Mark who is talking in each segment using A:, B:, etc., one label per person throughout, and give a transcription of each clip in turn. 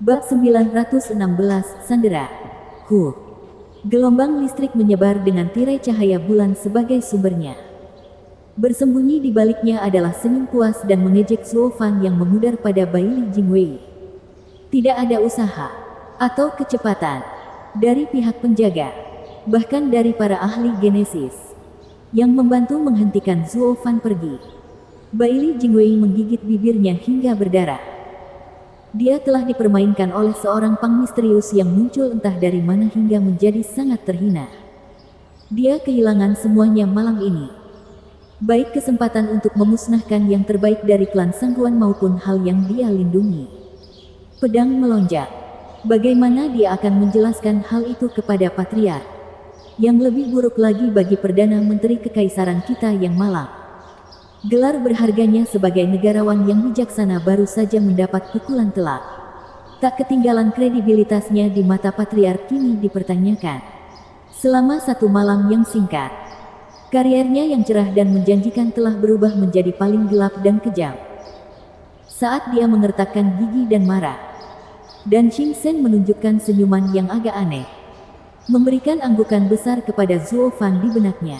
A: Bab 916 Sandera. Gelombang listrik menyebar dengan tirai cahaya bulan sebagai sumbernya. Bersembunyi di baliknya adalah senyum puas dan mengejek Zuo Fan yang memudar pada Baili Jingwei. Tidak ada usaha atau kecepatan dari pihak penjaga, bahkan dari para ahli genesis yang membantu menghentikan Zuo Fan pergi. Baili Jingwei menggigit bibirnya hingga berdarah. Dia telah dipermainkan oleh seorang pang misterius yang muncul entah dari mana hingga menjadi sangat terhina. Dia kehilangan semuanya malam ini. Baik kesempatan untuk memusnahkan yang terbaik dari klan Sangguan maupun hal yang dia lindungi. Pedang melonjak. Bagaimana dia akan menjelaskan hal itu kepada Patriark? Yang lebih buruk lagi bagi Perdana Menteri Kekaisaran kita yang malang. Gelar berharganya sebagai negarawan yang bijaksana baru saja mendapat pukulan telak. Tak ketinggalan kredibilitasnya di mata Patriark kini dipertanyakan. Selama satu malam yang singkat, kariernya yang cerah dan menjanjikan telah berubah menjadi paling gelap dan kejam. Saat dia mengertakkan gigi dan marah, dan Xing Sen menunjukkan senyuman yang agak aneh, memberikan anggukan besar kepada Zuo Fan di benaknya.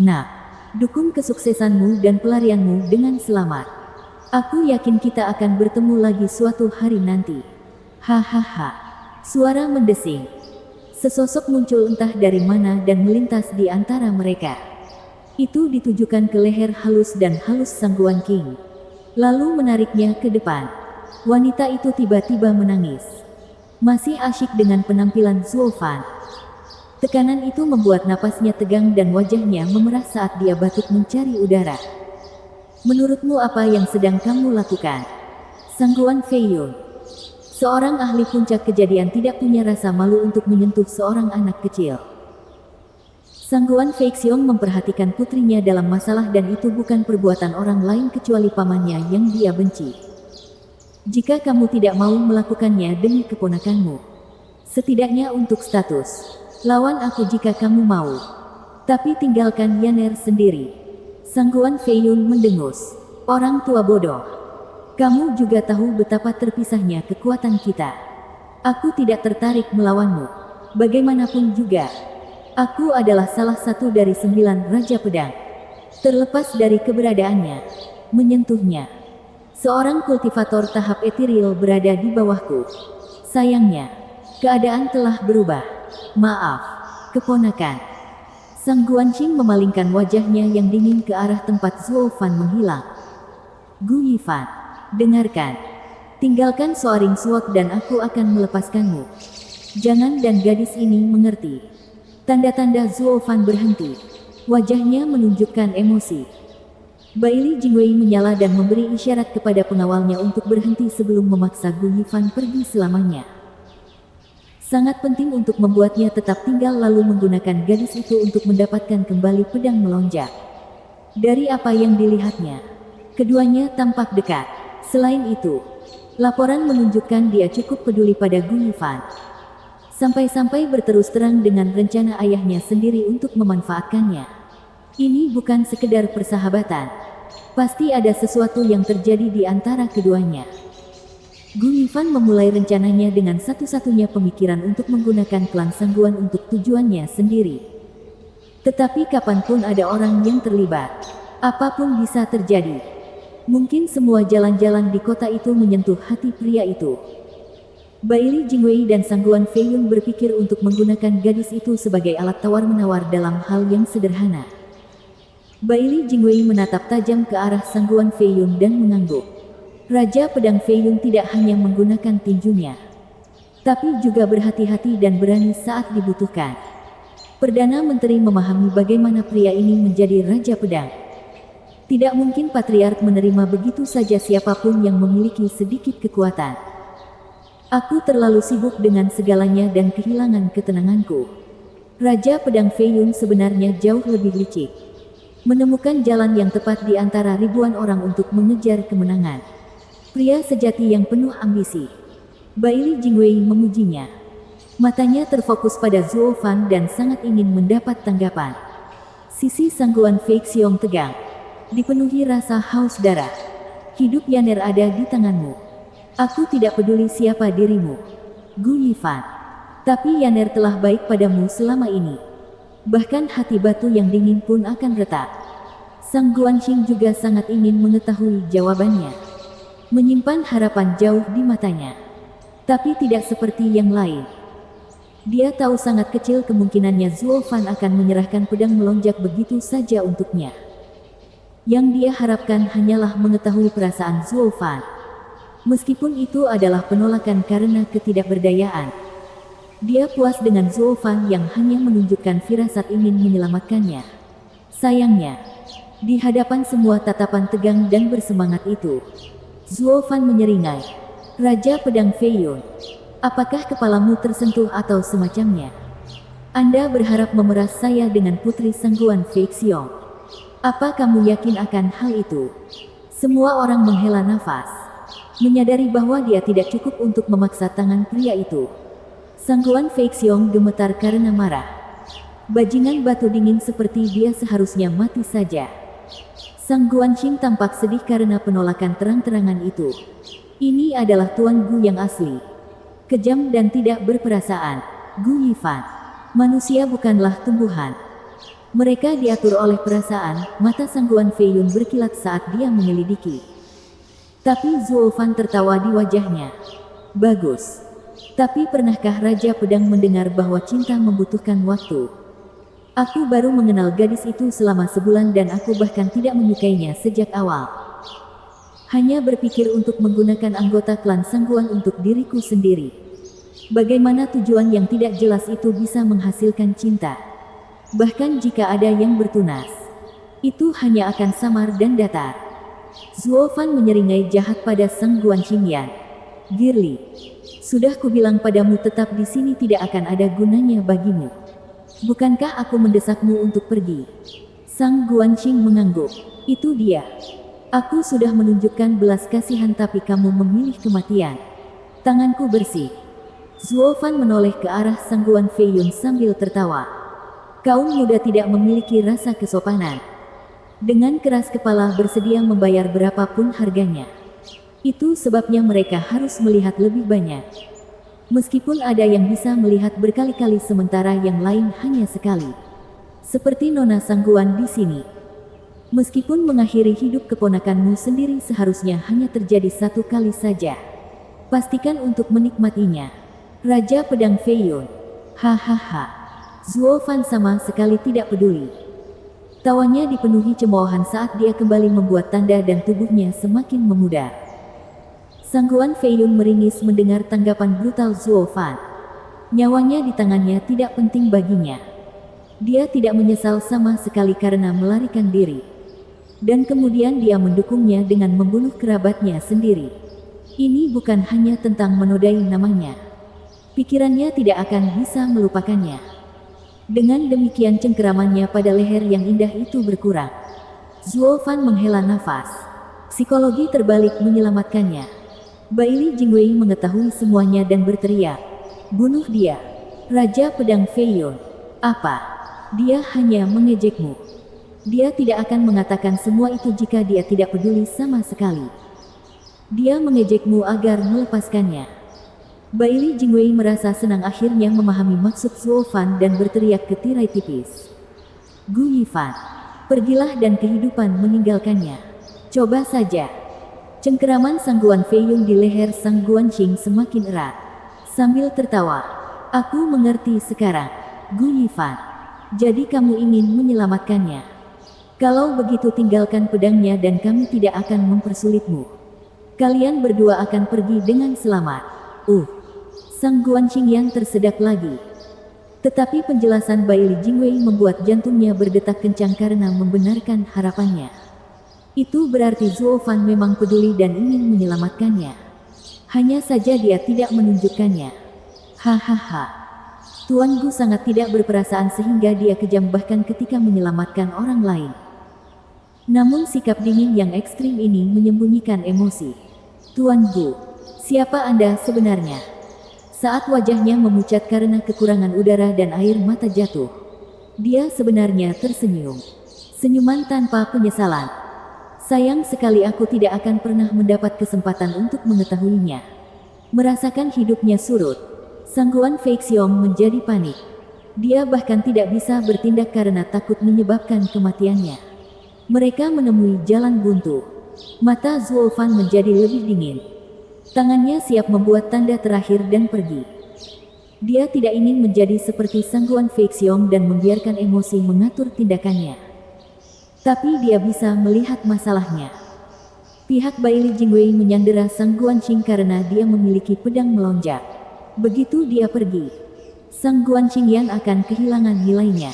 A: Nah, dukung kesuksesanmu dan pelarianmu dengan selamat. Aku yakin kita akan bertemu lagi suatu hari nanti. Hahaha. Suara mendesing. Sesosok muncul entah dari mana dan melintas di antara mereka. Itu ditujukan ke leher halus dan halus Sangguan King. Lalu menariknya ke depan. Wanita itu tiba-tiba menangis. Masih asyik dengan penampilan Zuo Fan. Tekanan itu membuat napasnya tegang dan wajahnya memerah saat dia batuk mencari udara. Menurutmu apa yang sedang kamu lakukan? Sangguan Feiyun. Seorang ahli puncak kejadian tidak punya rasa malu untuk menyentuh seorang anak kecil. Sangguan Feixiong memperhatikan putrinya dalam masalah dan itu bukan perbuatan orang lain kecuali pamannya yang dia benci. Jika kamu tidak mau melakukannya demi keponakanmu, setidaknya untuk status, lawan aku jika kamu mau. Tapi tinggalkan Yaner sendiri. Sangguan Feiyun mendengus. Orang tua bodoh. Kamu juga tahu betapa terpisahnya kekuatan kita. Aku tidak tertarik melawanmu. Bagaimanapun juga, aku adalah salah satu dari 9 Raja Pedang. Terlepas dari keberadaannya, menyentuhnya. Seorang kultivator tahap etiril berada di bawahku. Sayangnya, keadaan telah berubah. Maaf, keponakan. Sang Guanqing memalingkan wajahnya yang dingin ke arah tempat Zuo Fan menghilang. Gu Yifan, dengarkan. Tinggalkan Soaring Sword dan aku akan melepaskanmu. Jangan dan gadis ini mengerti. Tanda-tanda Zuo Fan berhenti. Wajahnya menunjukkan emosi. Baili Jingwei menyala dan memberi isyarat kepada pengawalnya untuk berhenti sebelum memaksa Gu Yifan pergi selamanya. Sangat penting untuk membuatnya tetap tinggal lalu menggunakan gadis itu untuk mendapatkan kembali pedang melonjak. Dari apa yang dilihatnya, keduanya tampak dekat. Selain itu, laporan menunjukkan dia cukup peduli pada Gu Yifan. Sampai-sampai berterus terang dengan rencana ayahnya sendiri untuk memanfaatkannya. Ini bukan sekedar persahabatan. Pasti ada sesuatu yang terjadi di antara keduanya. Gu Yifan memulai rencananya dengan satu-satunya pemikiran untuk menggunakan klan Sangguan untuk tujuannya sendiri. Tetapi kapanpun ada orang yang terlibat, apapun bisa terjadi. Mungkin semua jalan-jalan di kota itu menyentuh hati pria itu. Baili Jingwei dan Sangguan Feiyun berpikir untuk menggunakan gadis itu sebagai alat tawar-menawar dalam hal yang sederhana. Baili Jingwei menatap tajam ke arah Sangguan Feiyun dan mengangguk. Raja Pedang Feiyun tidak hanya menggunakan tinjunya, tapi juga berhati-hati dan berani saat dibutuhkan. Perdana Menteri memahami bagaimana pria ini menjadi Raja Pedang. Tidak mungkin Patriark menerima begitu saja siapapun yang memiliki sedikit kekuatan. Aku terlalu sibuk dengan segalanya dan kehilangan ketenanganku. Raja Pedang Feiyun sebenarnya jauh lebih licik. Menemukan jalan yang tepat di antara ribuan orang untuk mengejar kemenangan. Pria sejati yang penuh ambisi. Baili Jingwei memujinya. Matanya terfokus pada Zuo Fan dan sangat ingin mendapat tanggapan. Sisi Sangguan Feixiong tegang, dipenuhi rasa haus darah. Hidup Yaner ada di tanganmu. Aku tidak peduli siapa dirimu, Gu Yifan. Tapi Yaner telah baik padamu selama ini. Bahkan hati batu yang dingin pun akan retak. Sang Guanxing juga sangat ingin mengetahui jawabannya. Menyimpan harapan jauh di matanya. Tapi tidak seperti yang lain. Dia tahu sangat kecil kemungkinannya Zuo Fan akan menyerahkan pedang melonjak begitu saja untuknya. Yang dia harapkan hanyalah mengetahui perasaan Zuo Fan. Meskipun itu adalah penolakan karena ketidakberdayaan. Dia puas dengan Zuo Fan yang hanya menunjukkan firasat ingin menyelamatkannya. Sayangnya, di hadapan semua tatapan tegang dan bersemangat itu, Zuo Fan menyeringai. Raja Pedang Fei Yun, apakah kepalamu tersentuh atau semacamnya? Anda berharap memeras saya dengan putri Sangguan Fei Xiong. Apa kamu yakin akan hal itu? Semua orang menghela nafas. Menyadari bahwa dia tidak cukup untuk memaksa tangan pria itu. Sangguan Fei Xiong gemetar karena marah. Bajingan batu dingin seperti dia seharusnya mati saja. Sang Guanxing tampak sedih karena penolakan terang-terangan itu. Ini adalah Tuan Gu yang asli. Kejam dan tidak berperasaan. Gu Yifan. Manusia bukanlah tumbuhan. Mereka diatur oleh perasaan. Mata Sangguan Fei Yun berkilat saat dia menyelidiki. Tapi Zuo Fan tertawa di wajahnya. Bagus. Tapi pernahkah Raja Pedang mendengar bahwa cinta membutuhkan waktu? Aku baru mengenal gadis itu selama sebulan dan aku bahkan tidak menyukainya sejak awal. Hanya berpikir untuk menggunakan anggota klan Sangguan untuk diriku sendiri. Bagaimana tujuan yang tidak jelas itu bisa menghasilkan cinta? Bahkan jika ada yang bertunas, itu hanya akan samar dan datar. Zuo Fan menyeringai jahat pada Sang Guanxing Yan. Girly, sudah kubilang padamu tetap di sini tidak akan ada gunanya bagimu. Bukankah aku mendesakmu untuk pergi? Sang Guanxing mengangguk. Itu dia. Aku sudah menunjukkan belas kasihan tapi kamu memilih kematian. Tanganku bersih. Zuo Fan menoleh ke arah Sangguan Fei Yun sambil tertawa. Kaum muda tidak memiliki rasa kesopanan. Dengan keras kepala bersedia membayar berapapun harganya. Itu sebabnya mereka harus melihat lebih banyak. Meskipun ada yang bisa melihat berkali-kali sementara yang lain hanya sekali. Seperti Nona Sangguan di sini. Meskipun mengakhiri hidup keponakanmu sendiri seharusnya hanya terjadi satu kali saja. Pastikan untuk menikmatinya. Raja Pedang Fei Yun. Hahaha. Zuo Fan sama sekali tidak peduli. Tawanya dipenuhi cemoohan saat dia kembali membuat tanda dan tubuhnya semakin memudar. Sangguan Fei Yun meringis mendengar tanggapan brutal Zuo Fan. Nyawanya di tangannya tidak penting baginya. Dia tidak menyesal sama sekali karena melarikan diri. Dan kemudian dia mendukungnya dengan membunuh kerabatnya sendiri. Ini bukan hanya tentang menodai namanya. Pikirannya tidak akan bisa melupakannya. Dengan demikian cengkeramannya pada leher yang indah itu berkurang. Zuo Fan menghela nafas. Psikologi terbalik menyelamatkannya. Baili Jingwei mengetahui semuanya dan berteriak. Bunuh dia. Raja Pedang Fei Yun. Apa? Dia hanya mengejekmu. Dia tidak akan mengatakan semua itu jika dia tidak peduli sama sekali. Dia mengejekmu agar melepaskannya. Baili Jingwei merasa senang akhirnya memahami maksud Zuo Fan dan berteriak ke tirai tipis. Gu Yifan, pergilah dan kehidupan meninggalkannya. Coba saja. Cengkeraman Sangguan Fei Yun di leher Sang Guanxing semakin erat. Sambil tertawa, aku mengerti sekarang, Gu Yifan. Jadi kamu ingin menyelamatkannya. Kalau begitu tinggalkan pedangnya dan kami tidak akan mempersulitmu. Kalian berdua akan pergi dengan selamat. Sang Guanxing Yan tersedak lagi. Tetapi penjelasan Baili Jingwei membuat jantungnya berdetak kencang karena membenarkan harapannya. Itu berarti Zuo Fan memang peduli dan ingin menyelamatkannya. Hanya saja dia tidak menunjukkannya. Hahaha. Tuan Gu sangat tidak berperasaan sehingga dia kejam bahkan ketika menyelamatkan orang lain. Namun sikap dingin yang ekstrim ini menyembunyikan emosi. Tuan Gu, siapa Anda sebenarnya? Saat wajahnya memucat karena kekurangan udara dan air mata jatuh, dia sebenarnya tersenyum. Senyuman tanpa penyesalan. Sayang sekali aku tidak akan pernah mendapat kesempatan untuk mengetahuinya. Merasakan hidupnya surut, Sangguan Feixiong menjadi panik. Dia bahkan tidak bisa bertindak karena takut menyebabkan kematiannya. Mereka menemui jalan buntu. Mata Zuo Fan menjadi lebih dingin. Tangannya siap membuat tanda terakhir dan pergi. Dia tidak ingin menjadi seperti Sangguan Feixiong dan membiarkan emosi mengatur tindakannya. Tapi dia bisa melihat masalahnya. Pihak Baili Jingwei menyandera Sang Guanqing karena dia memiliki pedang melonjak. Begitu dia pergi, Sang Guanqing yang akan kehilangan nilainya.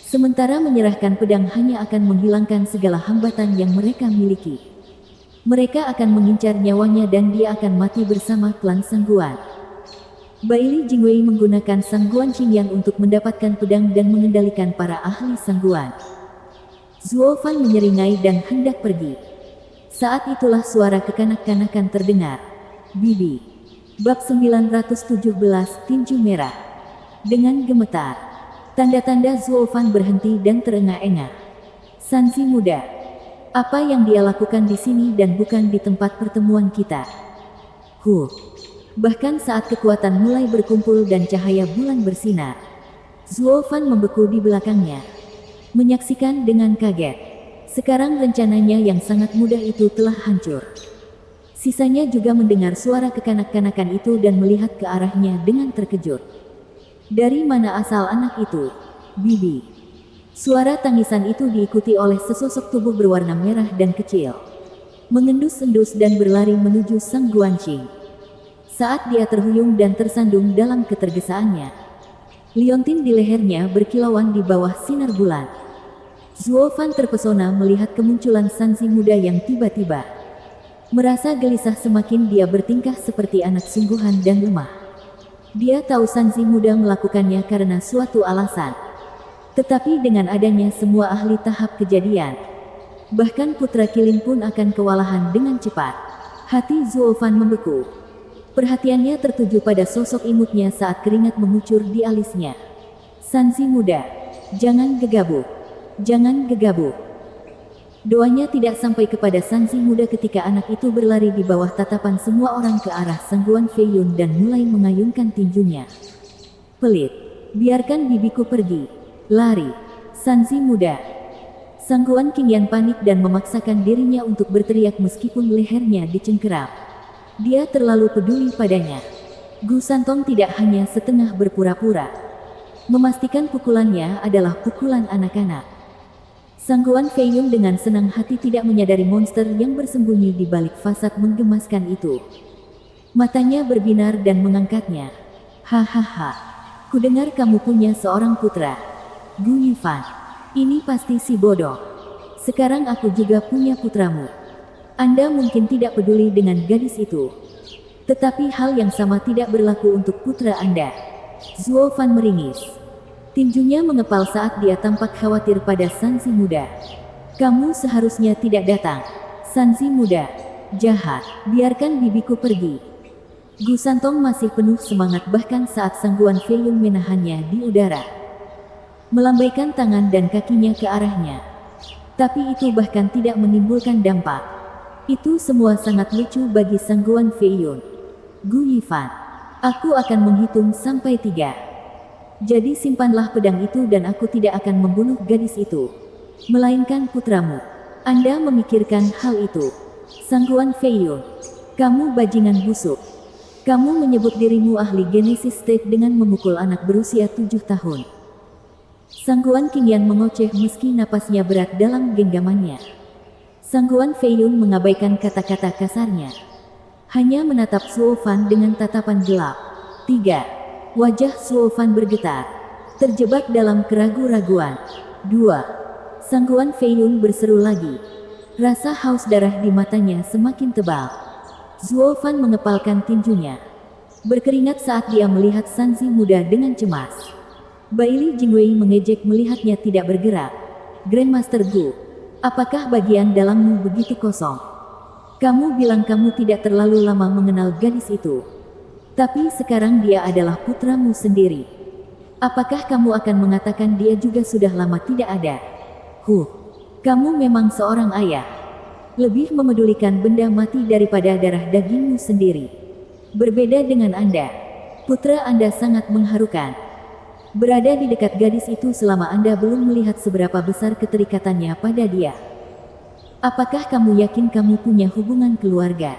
A: Sementara menyerahkan pedang hanya akan menghilangkan segala hambatan yang mereka miliki. Mereka akan mengincar nyawanya dan dia akan mati bersama klan Sangguan. Baili Jingwei menggunakan Sang Guanqing yang untuk mendapatkan pedang dan mengendalikan para ahli Sangguan. Zuo Fan menyeringai dan hendak pergi. Saat itulah suara kekanak-kanakan terdengar. Bibi. Bab 917 Tinju Merah. Dengan gemetar, tanda-tanda Zuo Fan berhenti dan terengah-engah. Sanzi muda. Apa yang dia lakukan di sini dan bukan di tempat pertemuan kita? Bahkan saat kekuatan mulai berkumpul dan cahaya bulan bersinar, Zuo Fan membeku di belakangnya. Menyaksikan dengan kaget. Sekarang rencananya yang sangat mudah itu telah hancur. Sisanya juga mendengar suara kekanak-kanakan itu dan melihat ke arahnya dengan terkejut. Dari mana asal anak itu? Bibi. Suara tangisan itu diikuti oleh sesosok tubuh berwarna merah dan kecil. Mengendus-endus dan berlari menuju Sang Guanqing. Saat dia terhuyung dan tersandung dalam ketergesaannya, liontin di lehernya berkilauan di bawah sinar bulan. Zuo Fan terpesona melihat kemunculan Sanzi muda yang tiba-tiba. Merasa gelisah semakin dia bertingkah seperti anak sungguhan dan lemah. Dia tahu Sanzi muda melakukannya karena suatu alasan. Tetapi dengan adanya semua ahli tahap kejadian, bahkan Putra Kilin pun akan kewalahan dengan cepat. Hati Zuo Fan membeku. Perhatiannya tertuju pada sosok imutnya saat keringat mengucur di alisnya. Sanzi muda, jangan gegabah. Jangan gegabah. Doanya tidak sampai kepada Sanzi muda ketika anak itu berlari di bawah tatapan semua orang ke arah Sangguan Feiyun dan mulai mengayunkan tinjunya. Pelit. Biarkan bibiku pergi. Lari. Sanzi muda. Sangguan Qingyan panik dan memaksakan dirinya untuk berteriak meskipun lehernya dicengkeram. Dia terlalu peduli padanya. Gu Santong tidak hanya setengah berpura-pura. Memastikan pukulannya adalah pukulan anak-anak. Sangguan Feiyun dengan senang hati tidak menyadari monster yang bersembunyi di balik fasad menggemaskan itu. Matanya berbinar dan mengangkatnya. Hahaha. Kudengar kamu punya seorang putra. Gu Yifan. Ini pasti si bodoh. Sekarang aku juga punya putramu. Anda mungkin tidak peduli dengan gadis itu. Tetapi hal yang sama tidak berlaku untuk putra Anda. Zuo Fan meringis. Tinjunya mengepal saat dia tampak khawatir pada Sanzi muda. Kamu seharusnya tidak datang. Sanzi muda. Jahat. Biarkan bibiku pergi. Gu Santong masih penuh semangat bahkan saat Sangguan Feiyun menahannya di udara. Melambaikan tangan dan kakinya ke arahnya. Tapi itu bahkan tidak menimbulkan dampak. Itu semua sangat lucu bagi Sangguan Feiyun. Gu Yifan. Aku akan menghitung sampai 3. Jadi simpanlah pedang itu dan aku tidak akan membunuh gadis itu. Melainkan putramu. Anda memikirkan hal itu. Sangguan Feiyun. Kamu bajingan busuk. Kamu menyebut dirimu ahli Genesis State dengan memukul anak berusia 7 tahun. Sangguan Qingyan mengoceh meski napasnya berat dalam genggamannya. Sangguan Feiyun mengabaikan kata-kata kasarnya. Hanya menatap Zuo Fan dengan tatapan gelap. 3. Wajah Zuo Fan bergetar. Terjebak dalam keraguan-raguan. 2. Sangguan Feiyun berseru lagi. Rasa haus darah di matanya semakin tebal. Zuo Fan mengepalkan tinjunya. Berkeringat saat dia melihat Sanzi muda dengan cemas. Baili Jingwei mengejek melihatnya tidak bergerak. Grandmaster Gu, apakah bagian dalammu begitu kosong? Kamu bilang kamu tidak terlalu lama mengenal gadis itu. Tapi sekarang dia adalah putramu sendiri. Apakah kamu akan mengatakan dia juga sudah lama tidak ada? Kamu memang seorang ayah. Lebih memedulikan benda mati daripada darah dagingmu sendiri. Berbeda dengan Anda. Putra Anda sangat mengharukan. Berada di dekat gadis itu selama Anda belum melihat seberapa besar keterikatannya pada dia. Apakah kamu yakin kamu punya hubungan keluarga?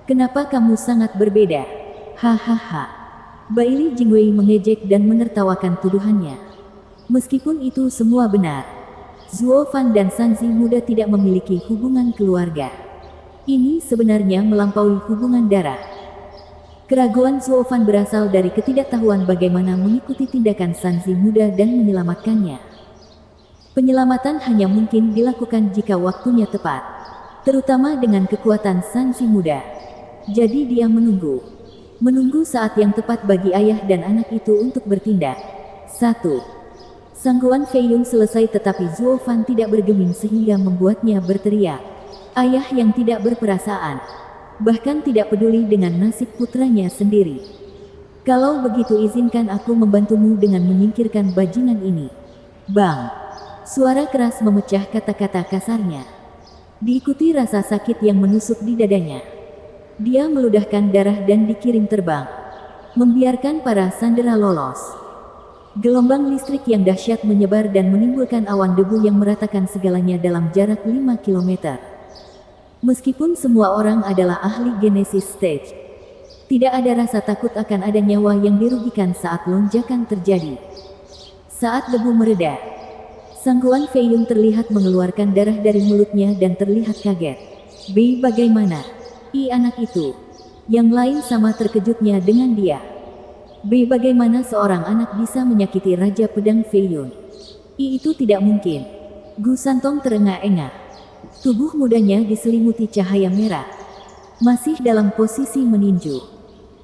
A: Kenapa kamu sangat berbeda? Hahaha. Baili Jingwei mengejek dan menertawakan tuduhannya. Meskipun itu semua benar, Zuo Fan dan Sanzi muda tidak memiliki hubungan keluarga. Ini sebenarnya melampaui hubungan darah. Keraguan Zuo Fan berasal dari ketidaktahuan bagaimana mengikuti tindakan Sanzi muda dan menyelamatkannya. Penyelamatan hanya mungkin dilakukan jika waktunya tepat, terutama dengan kekuatan Sanzi muda. Jadi dia menunggu saat yang tepat bagi ayah dan anak itu untuk bertindak. 1. Sangguan Fei Yun selesai tetapi Zuo Fan tidak bergeming sehingga membuatnya berteriak. Ayah yang tidak berperasaan. Bahkan tidak peduli dengan nasib putranya sendiri. Kalau begitu izinkan aku membantumu dengan menyingkirkan bajingan ini. Bang! Suara keras memecah kata-kata kasarnya. Diikuti rasa sakit yang menusuk di dadanya. Dia meludahkan darah dan dikirim terbang. Membiarkan para sandera lolos. Gelombang listrik yang dahsyat menyebar dan menimbulkan awan debu yang meratakan segalanya dalam jarak 5 km. Meskipun semua orang adalah ahli Genesis Stage, tidak ada rasa takut akan ada nyawa yang dirugikan saat lonjakan terjadi. Saat debu mereda, Sangguan Fei Yun terlihat mengeluarkan darah dari mulutnya dan terlihat kaget. Bei bagaimana? Anak itu. Yang lain sama terkejutnya dengan dia. Bagaimana seorang anak bisa menyakiti Raja Pedang Fei Yun? Itu tidak mungkin. Gu Santong terengah-engah. Tubuh mudanya diselimuti cahaya merah. Masih dalam posisi meninju.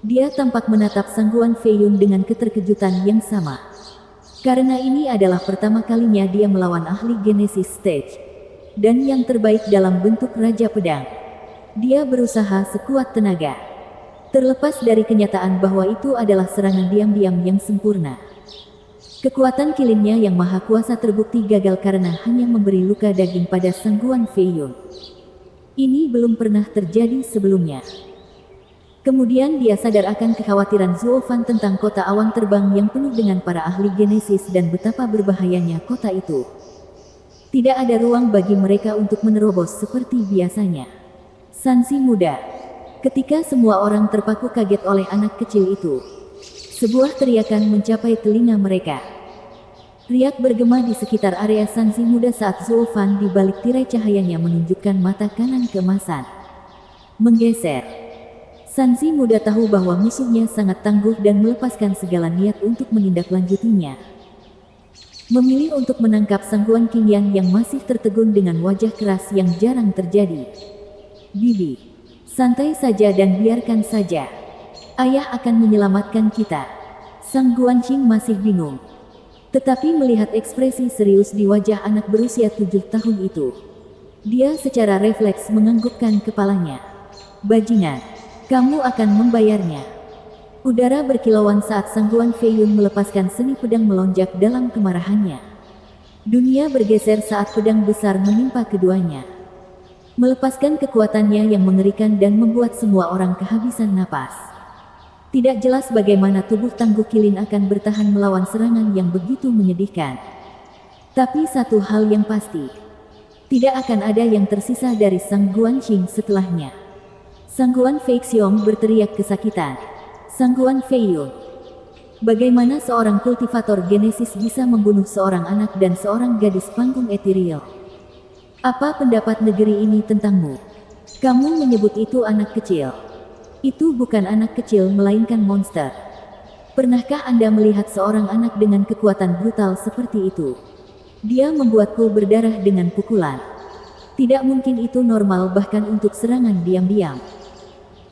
A: Dia tampak menatap Sangguan Fei Yun dengan keterkejutan yang sama. Karena ini adalah pertama kalinya dia melawan ahli Genesis Stage. Dan yang terbaik dalam bentuk Raja Pedang. Dia berusaha sekuat tenaga. Terlepas dari kenyataan bahwa itu adalah serangan diam-diam yang sempurna. Kekuatan kilinnya yang maha kuasa terbukti gagal karena hanya memberi luka daging pada Sangguan Fei Yun. Ini belum pernah terjadi sebelumnya. Kemudian dia sadar akan kekhawatiran Zuo Fan tentang kota awan terbang yang penuh dengan para ahli Genesis dan betapa berbahayanya kota itu. Tidak ada ruang bagi mereka untuk menerobos seperti biasanya. Sanzi muda. Ketika semua orang terpaku kaget oleh anak kecil itu, sebuah teriakan mencapai telinga mereka. Riak bergema di sekitar area Sanzi muda saat Zuo Fan di balik tirai cahayanya menunjukkan mata kanan keemasan. Menggeser. Sanzi muda tahu bahwa musuhnya sangat tangguh dan melepaskan segala niat untuk menindaklanjutinya. Memilih untuk menangkap Sangguan Qingyan yang masih tertegun dengan wajah keras yang jarang terjadi. Bibi. Santai saja dan biarkan saja. Ayah akan menyelamatkan kita. Sang Guanqing masih bingung. Tetapi melihat ekspresi serius di wajah anak berusia 7 tahun itu, dia secara refleks menganggukkan kepalanya. Bajingan, kamu akan membayarnya. Udara berkilauan saat Sangguan Fei Yun melepaskan seni pedang melonjak dalam kemarahannya. Dunia bergeser saat pedang besar menimpa keduanya. Melepaskan kekuatannya yang mengerikan dan membuat semua orang kehabisan napas. Tidak jelas bagaimana tubuh tangguh Kilin akan bertahan melawan serangan yang begitu menyedihkan. Tapi satu hal yang pasti, tidak akan ada yang tersisa dari Sang Guanqing setelahnya. Sangguan Fei Xiong berteriak kesakitan. Sangguan Fei Yun. Bagaimana seorang kultivator Genesis bisa membunuh seorang anak dan seorang gadis panggung ethereal? Apa pendapat negeri ini tentangmu? Kamu menyebut itu anak kecil. Itu bukan anak kecil melainkan monster. Pernahkah Anda melihat seorang anak dengan kekuatan brutal seperti itu? Dia membuatku berdarah dengan pukulan. Tidak mungkin itu normal bahkan untuk serangan diam-diam.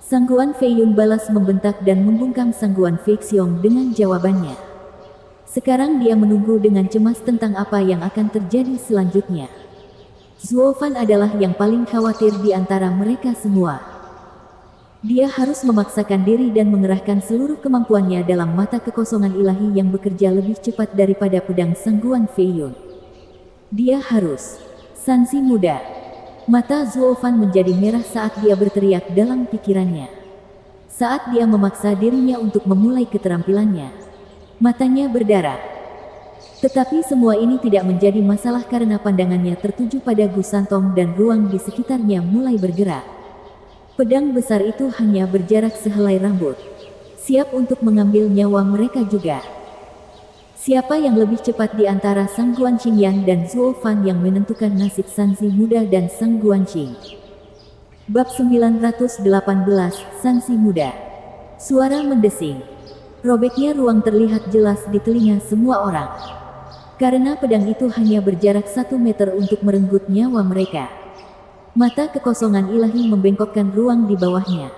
A: Sangguan Fei Yun balas membentak dan membungkam Sangguan Fei Xiong dengan jawabannya. Sekarang dia menunggu dengan cemas tentang apa yang akan terjadi selanjutnya. Zuo Fan adalah yang paling khawatir di antara mereka semua. Dia harus memaksakan diri dan mengerahkan seluruh kemampuannya dalam mata kekosongan ilahi yang bekerja lebih cepat daripada pedang Sangguan Fei Yun. Dia harus. Sanzi muda. Mata Zuo Fan menjadi merah saat dia berteriak dalam pikirannya. Saat dia memaksa dirinya untuk memulai keterampilannya, matanya berdarah. Tetapi semua ini tidak menjadi masalah karena pandangannya tertuju pada Gu Santong dan ruang di sekitarnya mulai bergerak. Pedang besar itu hanya berjarak sehelai rambut, siap untuk mengambil nyawa mereka juga. Siapa yang lebih cepat di antara Sang Guanqing dan Zuo Fan yang menentukan nasib Sanzi muda dan Sang Guanqing? Bab 918, Sanzi muda. Suara mendesing. Robeknya ruang terlihat jelas di telinga semua orang. Karena pedang itu hanya berjarak 1 meter untuk merenggut nyawa mereka. Mata kekosongan ilahi membengkokkan ruang di bawahnya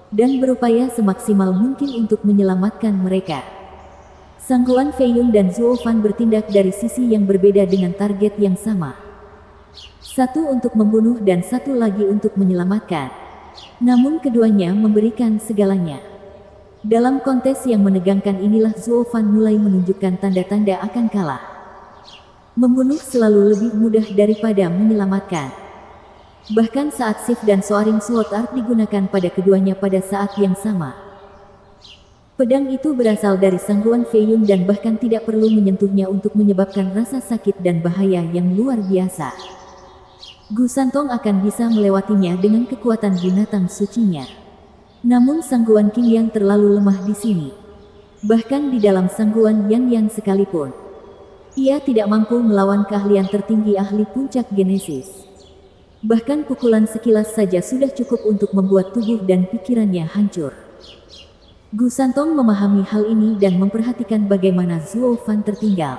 A: dan berupaya semaksimal mungkin untuk menyelamatkan mereka. Sang Guan Feiyun dan Zuo Fan bertindak dari sisi yang berbeda dengan target yang sama. Satu untuk membunuh dan satu lagi untuk menyelamatkan. Namun keduanya memberikan segalanya. Dalam kontes yang menegangkan inilah Zuo Fan mulai menunjukkan tanda-tanda akan kalah. Membunuh selalu lebih mudah daripada menyelamatkan. Bahkan saat Shift dan Soaring Sword Art digunakan pada keduanya pada saat yang sama. Pedang itu berasal dari Sang Guan Feiyun dan bahkan tidak perlu menyentuhnya untuk menyebabkan rasa sakit dan bahaya yang luar biasa. Gu Santong akan bisa melewatinya dengan kekuatan binatang sucinya. Namun Sang Guan Qingyang terlalu lemah di sini. Bahkan di dalam Sang Guan Yanyan sekalipun, ia tidak mampu melawan keahlian tertinggi ahli puncak Genesis. Bahkan pukulan sekilas saja sudah cukup untuk membuat tubuh dan pikirannya hancur. Gu Santong memahami hal ini dan memperhatikan bagaimana Zuo Fan tertinggal.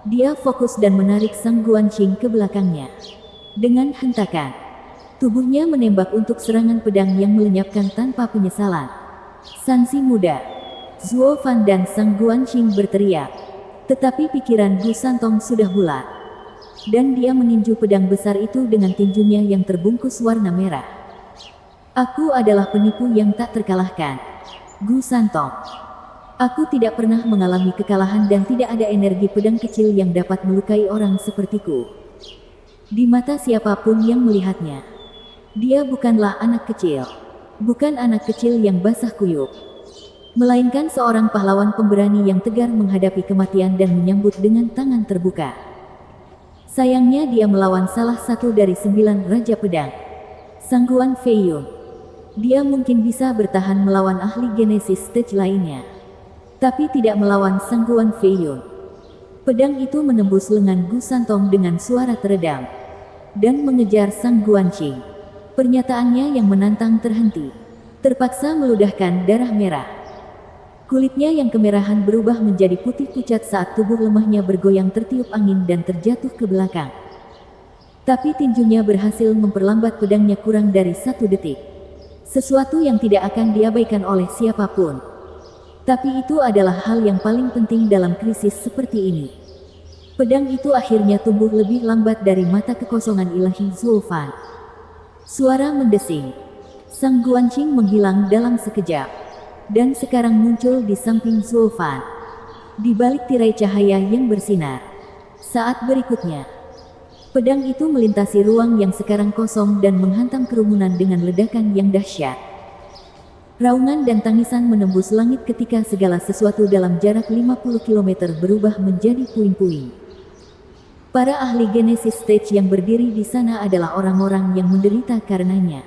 A: Dia fokus dan menarik Sang Guanqing ke belakangnya. Dengan hentakan, tubuhnya menembak untuk serangan pedang yang melenyapkan tanpa penyesalan. Sanzi muda, Zuo Fan dan Sang Guanqing berteriak. Tetapi pikiran Gu Santong sudah bulat. Dan dia meninju pedang besar itu dengan tinjunya yang terbungkus warna merah. Aku adalah penipu yang tak terkalahkan, Gu Santong. Aku tidak pernah mengalami kekalahan dan tidak ada energi pedang kecil yang dapat melukai orang sepertiku. Di mata siapapun yang melihatnya, dia bukanlah anak kecil. Bukan anak kecil yang basah kuyup, melainkan seorang pahlawan pemberani yang tegar menghadapi kematian dan menyambut dengan tangan terbuka. Sayangnya dia melawan salah satu dari 9 Raja Pedang, Sang Guan Feiyun. Dia mungkin bisa bertahan melawan ahli Genesis stage lainnya, tapi tidak melawan Sang Guan Feiyun. Pedang itu menembus lengan Gu Santong dengan suara teredam dan mengejar Sang Guanqing. Pernyataannya yang menantang terhenti, terpaksa meludahkan darah merah. Kulitnya yang kemerahan berubah menjadi putih pucat saat tubuh lemahnya bergoyang tertiup angin dan terjatuh ke belakang. Tapi tinjunya berhasil memperlambat pedangnya kurang dari 1 detik. Sesuatu yang tidak akan diabaikan oleh siapapun. Tapi itu adalah hal yang paling penting dalam krisis seperti ini. Pedang itu akhirnya tumbuh lebih lambat dari mata kekosongan ilahi Zuo Fan. Suara mendesing. Sang Guanqing menghilang dalam sekejap. Dan sekarang muncul di samping Zuo Fan, di balik tirai cahaya yang bersinar. Saat berikutnya, pedang itu melintasi ruang yang sekarang kosong dan menghantam kerumunan dengan ledakan yang dahsyat. Raungan dan tangisan menembus langit ketika segala sesuatu dalam jarak 50 km berubah menjadi puing-puing. Para ahli Genesis Stage yang berdiri di sana adalah orang-orang yang menderita karenanya.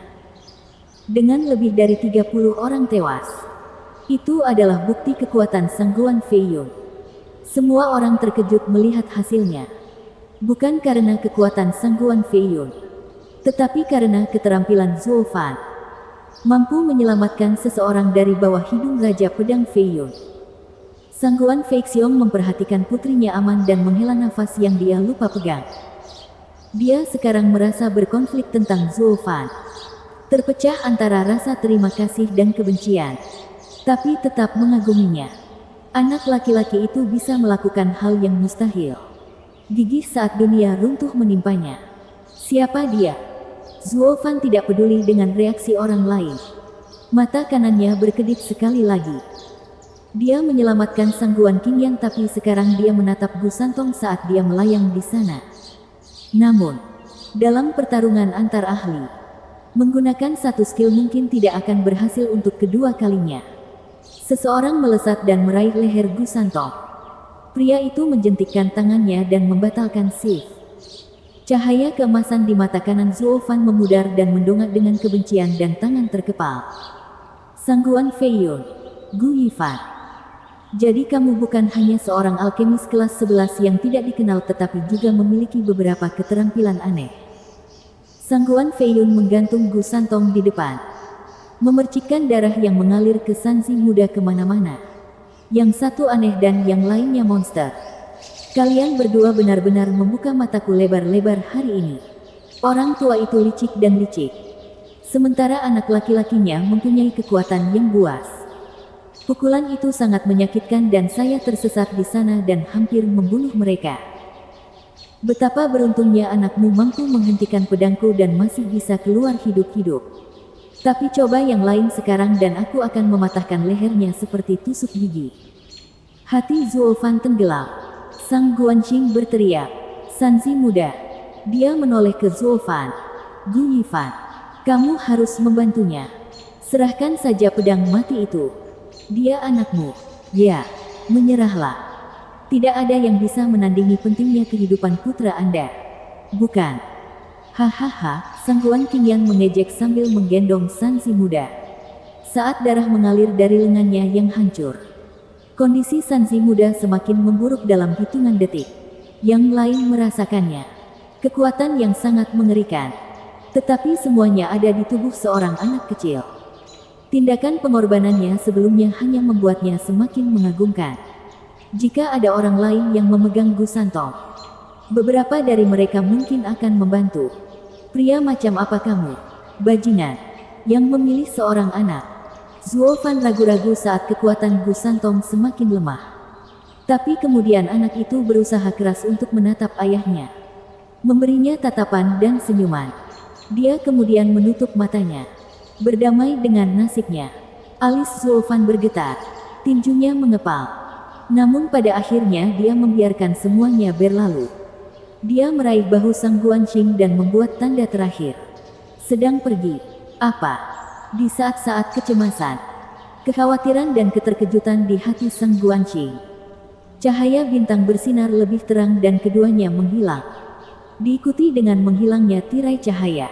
A: Dengan lebih dari 30 orang tewas. Itu adalah bukti kekuatan Sang Guan Feiyun. Semua orang terkejut melihat hasilnya. Bukan karena kekuatan Sang Guan Feiyun, tetapi karena keterampilan Zuo Fan. Mampu menyelamatkan seseorang dari bawah hidung Raja Pedang Feiyun. Sang Guan Feixiong memperhatikan putrinya aman dan menghela nafas yang dia lupa pegang. Dia sekarang merasa berkonflik tentang Zuo Fan. Terpecah antara rasa terima kasih dan kebencian. Tapi tetap mengaguminya. Anak laki-laki itu bisa melakukan hal yang mustahil. Gigih saat dunia runtuh menimpanya. Siapa dia? Zuo Fan tidak peduli dengan reaksi orang lain. Mata kanannya berkedip sekali lagi. Dia menyelamatkan Sang Guan Qingyang tapi sekarang dia menatap Gu Santong saat dia melayang di sana. Namun, Dalam pertarungan antar ahli, menggunakan satu skill mungkin tidak akan berhasil untuk kedua kalinya. Seseorang melesat dan meraih leher Gu Santong. Pria itu menjentikkan tangannya dan membatalkan shift. Cahaya keemasan di mata kanan Zuo Fan memudar dan mendongak dengan kebencian dan tangan terkepal. Sangguan Fei Yun, Gu Yifan. Jadi kamu bukan hanya seorang alkemis kelas 11 yang tidak dikenal tetapi juga memiliki beberapa keterampilan aneh. Sangguan Fei Yun menggantung Gu Santong di depan, memercikkan darah yang mengalir ke Sanzi muda kemana-mana. Yang satu aneh dan yang lainnya monster. Kalian berdua benar-benar membuka mataku lebar-lebar hari ini. Orang tua itu licik dan licik. Sementara anak laki-lakinya mempunyai kekuatan yang buas. Pukulan itu sangat menyakitkan dan saya tersesat di sana dan hampir membunuh mereka. Betapa beruntungnya anakmu mampu menghentikan pedangku dan masih bisa keluar hidup-hidup. Tapi coba yang lain sekarang dan aku akan mematahkan lehernya seperti tusuk gigi. Hati Zuo Fan tenggelam. Sang Guanqing berteriak, Sanzi muda. Dia menoleh ke Zuo Fan. Gu Yifan, kamu harus membantunya. Serahkan saja pedang mati itu. Dia anakmu. Ya, menyerahlah. Tidak ada yang bisa menandingi pentingnya kehidupan putra Anda. Bukan. Hahaha, Sang Guan Qingyang mengejek sambil menggendong Sanzi muda. Saat darah mengalir dari lengannya yang hancur. Kondisi Sanzi muda semakin memburuk dalam hitungan detik. Yang lain merasakannya. Kekuatan yang sangat mengerikan. Tetapi semuanya ada di tubuh seorang anak kecil. Tindakan pengorbanannya sebelumnya hanya membuatnya semakin mengagumkan. Jika ada orang lain yang memegang Gu Santong, beberapa dari mereka mungkin akan membantu. Pria macam apa kamu, bajingan, yang memilih seorang anak? Zuo Fan ragu-ragu saat kekuatan Gu Santong semakin lemah. Tapi kemudian anak itu berusaha keras untuk menatap ayahnya. Memberinya tatapan dan senyuman. Dia kemudian menutup matanya. Berdamai dengan nasibnya. Alis Zuo Fan bergetar. Tinjunya mengepal. Namun pada akhirnya dia membiarkan semuanya berlalu. Dia meraih bahu Sang Guanqing dan membuat tanda terakhir. Sedang pergi. Apa? Di saat-saat kecemasan, kekhawatiran dan keterkejutan di hati Sang Guanqing. Cahaya bintang bersinar lebih terang dan keduanya menghilang. Diikuti dengan menghilangnya tirai cahaya.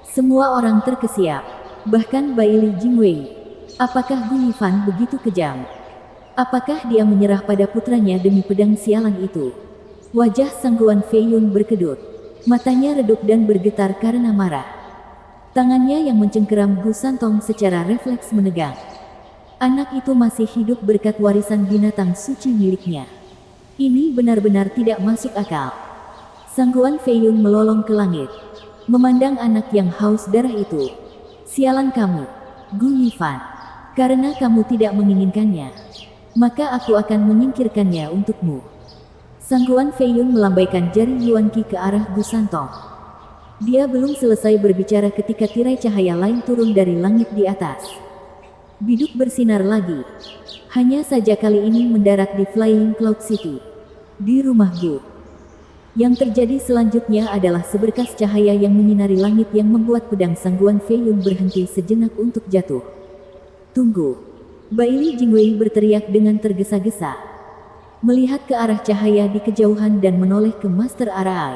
A: Semua orang terkesiap. Bahkan Baili Jingwei. Apakah Gu Yifan begitu kejam? Apakah dia menyerah pada putranya demi pedang sialan itu? Wajah Sangguan Fei Yun berkedut. Matanya redup dan bergetar karena marah. Tangannya yang mencengkeram Gu Santong secara refleks menegang. Anak itu masih hidup berkat warisan binatang suci miliknya. Ini benar-benar tidak masuk akal. Sangguan Fei Yun melolong ke langit. Memandang anak yang haus darah itu. Sialan kamu, Gu Yifan. Karena kamu tidak menginginkannya, maka aku akan menyingkirkannya untukmu. Sangguan Fei Yun melambaikan jari Yuan Qi ke arah Gu Santong. Dia belum selesai berbicara ketika tirai cahaya lain turun dari langit di atas. Biduk bersinar lagi. Hanya saja kali ini mendarat di Flying Cloud City. Di rumah Gu. Yang terjadi selanjutnya adalah seberkas cahaya yang menyinari langit yang membuat pedang Sangguan Fei Yun berhenti sejenak untuk jatuh. Tunggu. Baili Jingwei berteriak dengan tergesa-gesa. Melihat ke arah cahaya di kejauhan dan menoleh ke Master Arai.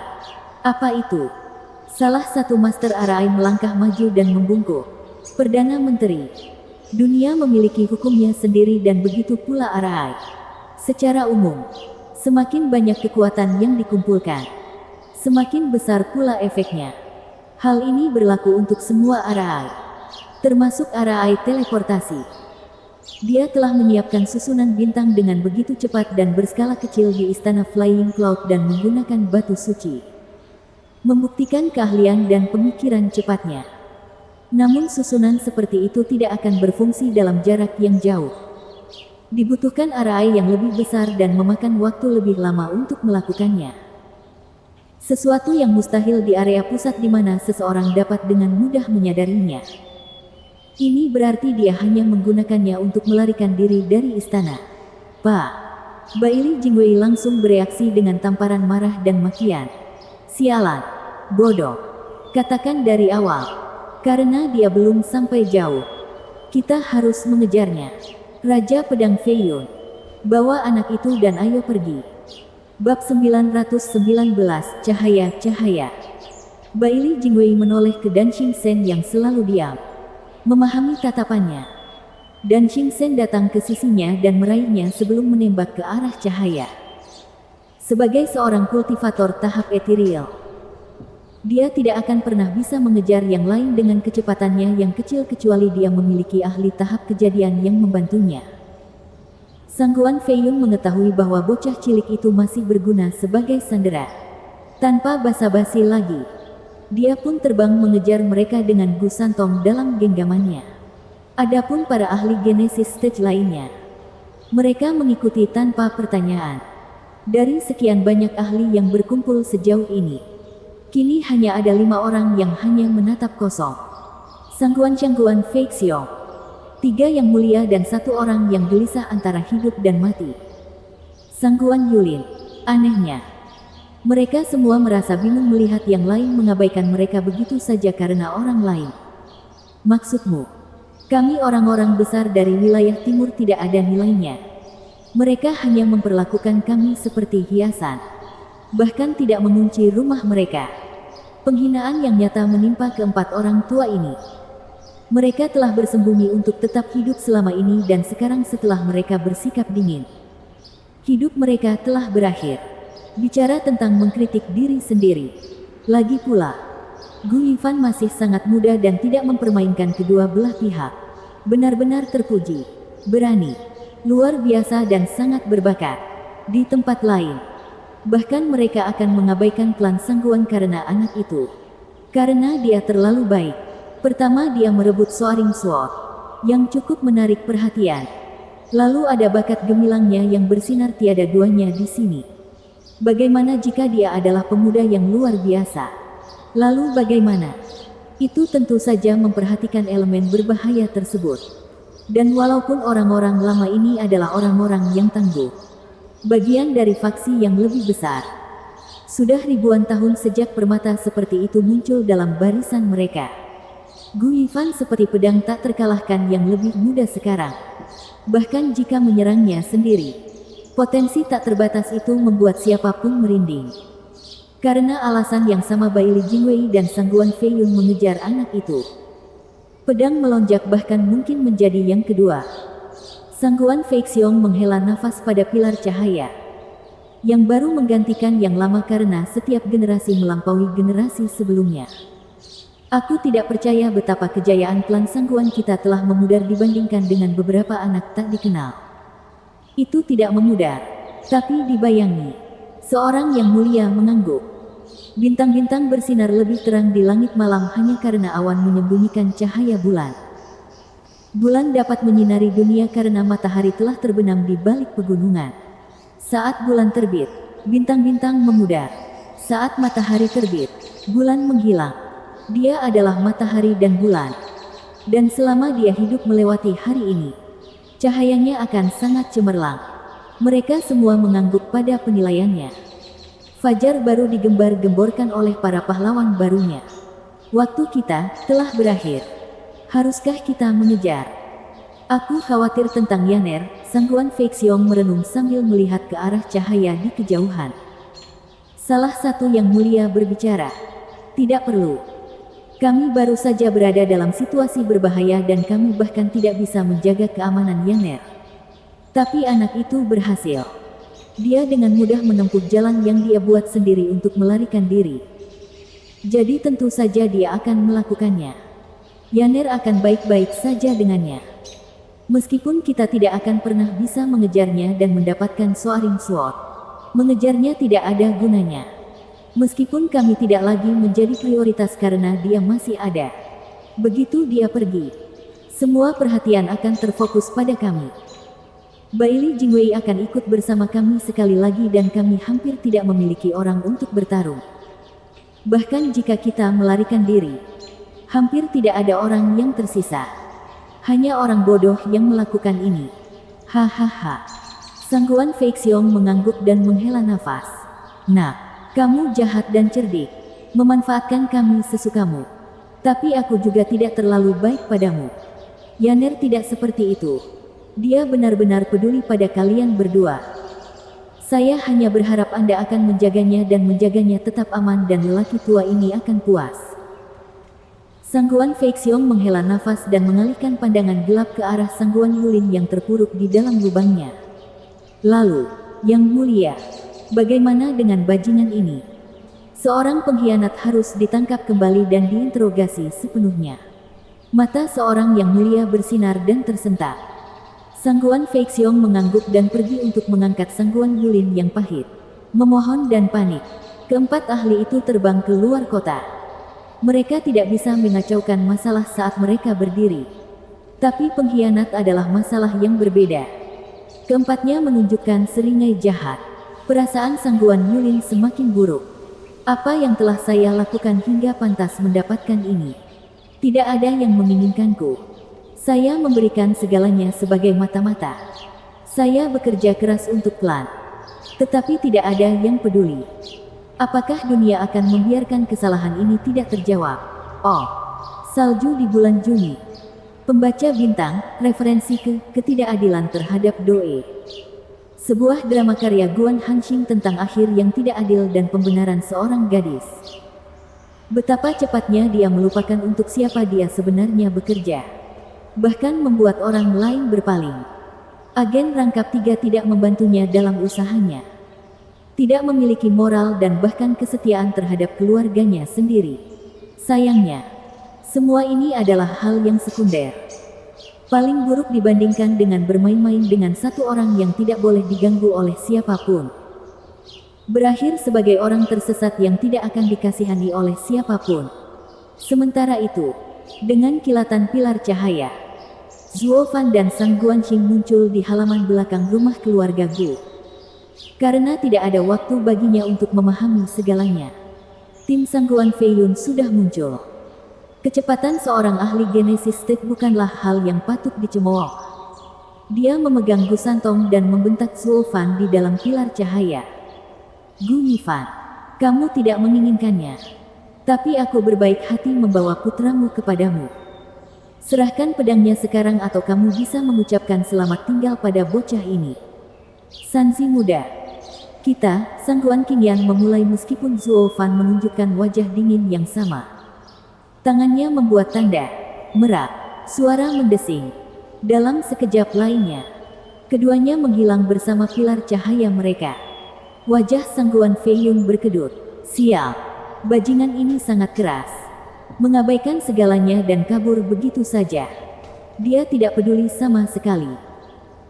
A: Apa itu? Salah satu Master Arai melangkah maju dan membungkuk. Perdana Menteri. Dunia memiliki hukumnya sendiri dan begitu pula Arai. Secara umum, semakin banyak kekuatan yang dikumpulkan, semakin besar pula efeknya. Hal ini berlaku untuk semua Arai, termasuk Arai teleportasi. Dia telah menyiapkan susunan bintang dengan begitu cepat dan berskala kecil di Istana Flying Cloud dan menggunakan batu suci. Membuktikan keahlian dan pemikiran cepatnya. Namun susunan seperti itu tidak akan berfungsi dalam jarak yang jauh. Dibutuhkan arai yang lebih besar dan memakan waktu lebih lama untuk melakukannya. Sesuatu yang mustahil di area pusat di mana seseorang dapat dengan mudah menyadarinya. Ini berarti dia hanya menggunakannya untuk melarikan diri dari istana. Pak! Baili Jingwei langsung bereaksi dengan tamparan marah dan makian. Sialan! Bodoh. Katakan dari awal. Karena dia belum sampai jauh. Kita harus mengejarnya. Raja Pedang Fei Yun. Bawa anak itu dan ayo pergi. Bab 919 Cahaya-Cahaya. Baili Jingwei menoleh ke Dan Xingchen yang selalu diam. Memahami tatapannya. Dan Xingchen datang ke sisinya dan meraihnya sebelum menembak ke arah cahaya. Sebagai seorang kultivator tahap ethereal, dia tidak akan pernah bisa mengejar yang lain dengan kecepatannya yang kecil kecuali dia memiliki ahli tahap kejadian yang membantunya. Sangguan Fei Yun mengetahui bahwa bocah cilik itu masih berguna sebagai sandera. Tanpa basa-basi lagi, dia pun terbang mengejar mereka dengan Gu Santong dalam genggamannya. Adapun para ahli Genesis Stage lainnya, mereka mengikuti tanpa pertanyaan. Dari sekian banyak ahli yang berkumpul sejauh ini, kini hanya ada 5 orang yang hanya menatap kosong. Sangguan Fei Xiong, 3 yang mulia dan 1 orang yang gelisah antara hidup dan mati. Sangguan Yulin, anehnya, mereka semua merasa bingung melihat yang lain mengabaikan mereka begitu saja karena orang lain. Maksudmu, kami orang-orang besar dari wilayah timur tidak ada nilainya. Mereka hanya memperlakukan kami seperti hiasan. Bahkan tidak mengunci rumah mereka. Penghinaan yang nyata menimpa keempat orang tua ini. Mereka telah bersembunyi untuk tetap hidup selama ini dan sekarang setelah mereka bersikap dingin, hidup mereka telah berakhir. Bicara tentang mengkritik diri sendiri. Lagi pula, Gu Yifan masih sangat muda dan tidak mempermainkan kedua belah pihak. Benar-benar terpuji, berani, luar biasa dan sangat berbakat. Di tempat lain, bahkan mereka akan mengabaikan klan Sangguan karena anak itu. Karena dia terlalu baik. Pertama dia merebut Soaring Sword, yang cukup menarik perhatian. Lalu ada bakat gemilangnya yang bersinar tiada duanya di sini. Bagaimana jika dia adalah pemuda yang luar biasa? Lalu bagaimana? Itu tentu saja memperhatikan elemen berbahaya tersebut. Dan walaupun orang-orang lama ini adalah orang-orang yang tangguh, bagian dari faksi yang lebih besar, sudah ribuan tahun sejak permata seperti itu muncul dalam barisan mereka. Gu Yifan seperti pedang tak terkalahkan yang lebih muda sekarang. Bahkan jika menyerangnya sendiri, potensi tak terbatas itu membuat siapapun merinding. Karena alasan yang sama Baili Jingwei dan Sangguan Fei Yun mengejar anak itu. Pedang melonjak bahkan mungkin menjadi yang kedua. Sangguan Fei Xiong menghela nafas pada pilar cahaya, yang baru menggantikan yang lama karena setiap generasi melampaui generasi sebelumnya. Aku tidak percaya betapa kejayaan klan Sangguan kita telah memudar dibandingkan dengan beberapa anak tak dikenal. Itu tidak memudar, tapi dibayangi. Seorang yang mulia mengangguk. Bintang-bintang bersinar lebih terang di langit malam hanya karena awan menyembunyikan cahaya bulan. Bulan dapat menyinari dunia karena matahari telah terbenam di balik pegunungan. Saat bulan terbit, bintang-bintang memudar. Saat matahari terbit, bulan menghilang. Dia adalah matahari dan bulan. Dan selama dia hidup melewati hari ini, cahayanya akan sangat cemerlang. Mereka semua mengangguk pada penilaiannya. Fajar baru digembar-gemborkan oleh para pahlawan barunya. Waktu kita telah berakhir. Haruskah kita mengejar? Aku khawatir tentang Yaner, Sangguan Fei Xiong merenung sambil melihat ke arah cahaya di kejauhan. Salah satu yang mulia berbicara. Tidak perlu. Kami baru saja berada dalam situasi berbahaya dan kami bahkan tidak bisa menjaga keamanan Yaner. Tapi anak itu berhasil. Dia dengan mudah menempuh jalan yang dia buat sendiri untuk melarikan diri. Jadi tentu saja dia akan melakukannya. Yaner akan baik-baik saja dengannya. Meskipun kita tidak akan pernah bisa mengejarnya dan mendapatkan Soaring Sword, mengejarnya tidak ada gunanya. Meskipun kami tidak lagi menjadi prioritas karena dia masih ada. Begitu dia pergi, semua perhatian akan terfokus pada kami. Baili Jingwei akan ikut bersama kami sekali lagi dan kami hampir tidak memiliki orang untuk bertarung. Bahkan jika kita melarikan diri, hampir tidak ada orang yang tersisa. Hanya orang bodoh yang melakukan ini. Hahaha. Sangguan Fei Xiong mengangguk dan menghela nafas. Nah, kamu jahat dan cerdik. memanfaatkan kami sesukamu. Tapi aku juga tidak terlalu baik padamu. Yaner tidak seperti itu. Dia benar-benar peduli pada kalian berdua. Saya hanya berharap Anda akan menjaganya dan menjaganya tetap aman dan lelaki tua ini akan puas. Sangguan Feixiong menghela nafas dan mengalihkan pandangan gelap ke arah Sangguan Yulin yang terpuruk di dalam lubangnya. Lalu, Yang Mulia, bagaimana dengan bajingan ini? Seorang pengkhianat harus ditangkap kembali dan diinterogasi sepenuhnya. Mata seorang Yang Mulia bersinar dan tersentak. Sangguan Feixiong mengangguk dan pergi untuk mengangkat Sangguan Yulin yang pahit, memohon dan panik. Keempat ahli itu terbang ke luar kota. Mereka tidak bisa mengacaukan masalah saat mereka berdiri. Tapi pengkhianat adalah masalah yang berbeda. Keempatnya menunjukkan seringai jahat. Perasaan Sangguan Yulin semakin buruk. Apa yang telah saya lakukan hingga pantas mendapatkan ini? Tidak ada yang menginginkanku. Saya memberikan segalanya sebagai mata-mata. Saya bekerja keras untuk klan. Tetapi tidak ada yang peduli. Apakah dunia akan membiarkan kesalahan ini tidak terjawab? Oh, salju di bulan Juni. Pembaca bintang, referensi ke ketidakadilan terhadap Doe. Sebuah drama karya Guan Hanxing tentang akhir yang tidak adil dan pembenaran seorang gadis. Betapa cepatnya dia melupakan untuk siapa dia sebenarnya bekerja. Bahkan membuat orang lain berpaling. Agen rangkap 3 tidak membantunya dalam usahanya. Tidak memiliki moral dan bahkan kesetiaan terhadap keluarganya sendiri. Sayangnya, semua ini adalah hal yang sekunder. Paling buruk dibandingkan dengan bermain-main dengan satu orang yang tidak boleh diganggu oleh siapapun. Berakhir sebagai orang tersesat yang tidak akan dikasihani oleh siapapun. Sementara itu, dengan kilatan pilar cahaya, Zuo Fan dan Sang Guanxing muncul di halaman belakang rumah keluarga Gu. Karena tidak ada waktu baginya untuk memahami segalanya. Tim Sangguan Feiyun sudah muncul. Kecepatan seorang ahli genesis Tek bukanlah hal yang patut dicemooh. Dia memegang Gusantong dan membentak Zuo Fan di dalam pilar cahaya. Gu Yifan, kamu tidak menginginkannya. Tapi aku berbaik hati membawa putramu kepadamu. Serahkan pedangnya sekarang atau kamu bisa mengucapkan selamat tinggal pada bocah ini. Sanzi muda. Kita, Sangguan Qingyan memulai meskipun Zuo Fan menunjukkan wajah dingin yang sama. Tangannya membuat tanda. Merak. Suara mendesing. Dalam sekejap lainnya, keduanya menghilang bersama pilar cahaya mereka. Wajah Sangguan Feiyun berkedut. Sial. Bajingan ini sangat keras. Mengabaikan segalanya dan kabur begitu saja. Dia tidak peduli sama sekali.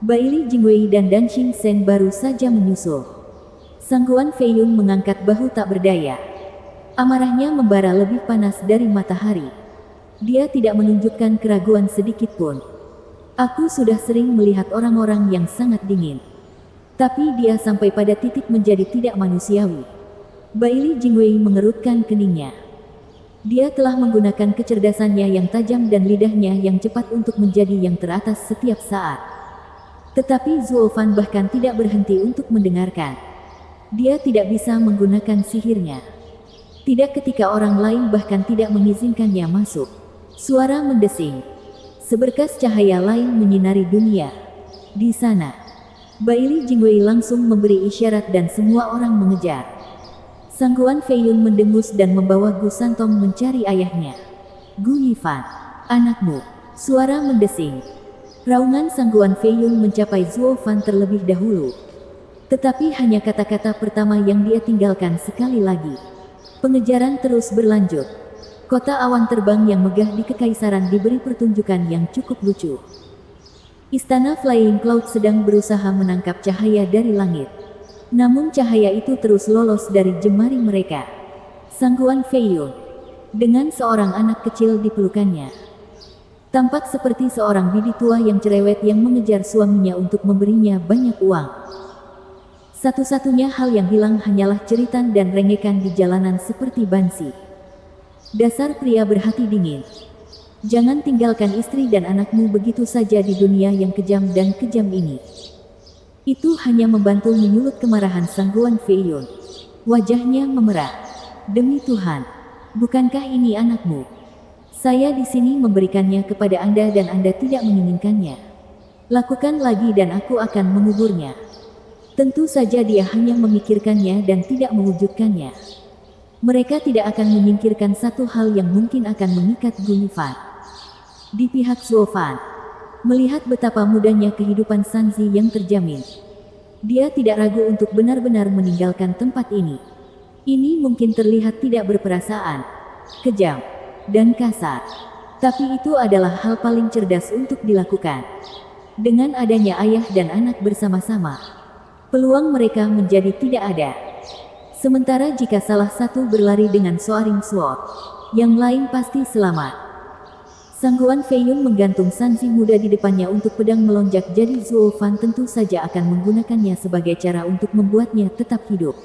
A: Baili Jingwei dan Dan Xing Sen baru saja menyusul. Sangguan Feiyun mengangkat bahu tak berdaya. Amarahnya membara lebih panas dari matahari. Dia tidak menunjukkan keraguan sedikit pun. Aku sudah sering melihat orang-orang yang sangat dingin. Tapi dia sampai pada titik menjadi tidak manusiawi. Baili Jingwei mengerutkan keningnya. Dia telah menggunakan kecerdasannya yang tajam dan lidahnya yang cepat untuk menjadi yang teratas setiap saat. Tetapi Zuo Fan bahkan tidak berhenti untuk mendengarkan. Dia tidak bisa menggunakan sihirnya. Tidak ketika orang lain bahkan tidak mengizinkannya masuk. Suara mendesing. Seberkas cahaya lain menyinari dunia. Di sana, Baili Jingwei langsung memberi isyarat dan semua orang mengejar. Sangguan Feiyun mendengus dan membawa Gu Santong mencari ayahnya. Gu Yifan, anakmu. Suara mendesing. Raungan Sangguan Feiyun mencapai Zuo Fan terlebih dahulu. Tetapi hanya kata-kata pertama yang dia tinggalkan sekali lagi. Pengejaran terus berlanjut. Kota awan terbang yang megah di kekaisaran diberi pertunjukan yang cukup lucu. Istana Flying Cloud sedang berusaha menangkap cahaya dari langit. Namun cahaya itu terus lolos dari jemari mereka. Sangguan Feiyun, dengan seorang anak kecil di pelukannya, tampak seperti seorang bibi tua yang cerewet yang mengejar suaminya untuk memberinya banyak uang. Satu-satunya hal yang hilang hanyalah ceritan dan rengekan di jalanan seperti Bansi. Dasar pria berhati dingin. Jangan tinggalkan istri dan anakmu begitu saja di dunia yang kejam dan kejam ini. Itu hanya membantu menyulut kemarahan Sangguan Feiyun. Wajahnya memerah. Demi Tuhan, Bukankah ini anakmu? Saya di sini memberikannya kepada Anda dan Anda tidak menginginkannya. Lakukan lagi dan aku akan menguburnya. Tentu saja dia hanya memikirkannya dan tidak mewujudkannya. Mereka tidak akan menyingkirkan satu hal yang mungkin akan mengikat Gunyifan. Di pihak Zuofan, melihat betapa mudahnya kehidupan Sanzi yang terjamin, dia tidak ragu untuk benar-benar meninggalkan tempat ini. Ini mungkin terlihat tidak berperasaan, kejam, dan kasar. Tapi itu adalah hal paling cerdas untuk dilakukan. Dengan adanya ayah dan anak bersama-sama, peluang mereka menjadi tidak ada. Sementara jika salah satu berlari dengan Soaring Sword, yang lain pasti selamat. Sangguan Feiyun menggantung Sanzi muda di depannya untuk pedang melonjak, jadi Zuofan tentu saja akan menggunakannya sebagai cara untuk membuatnya tetap hidup.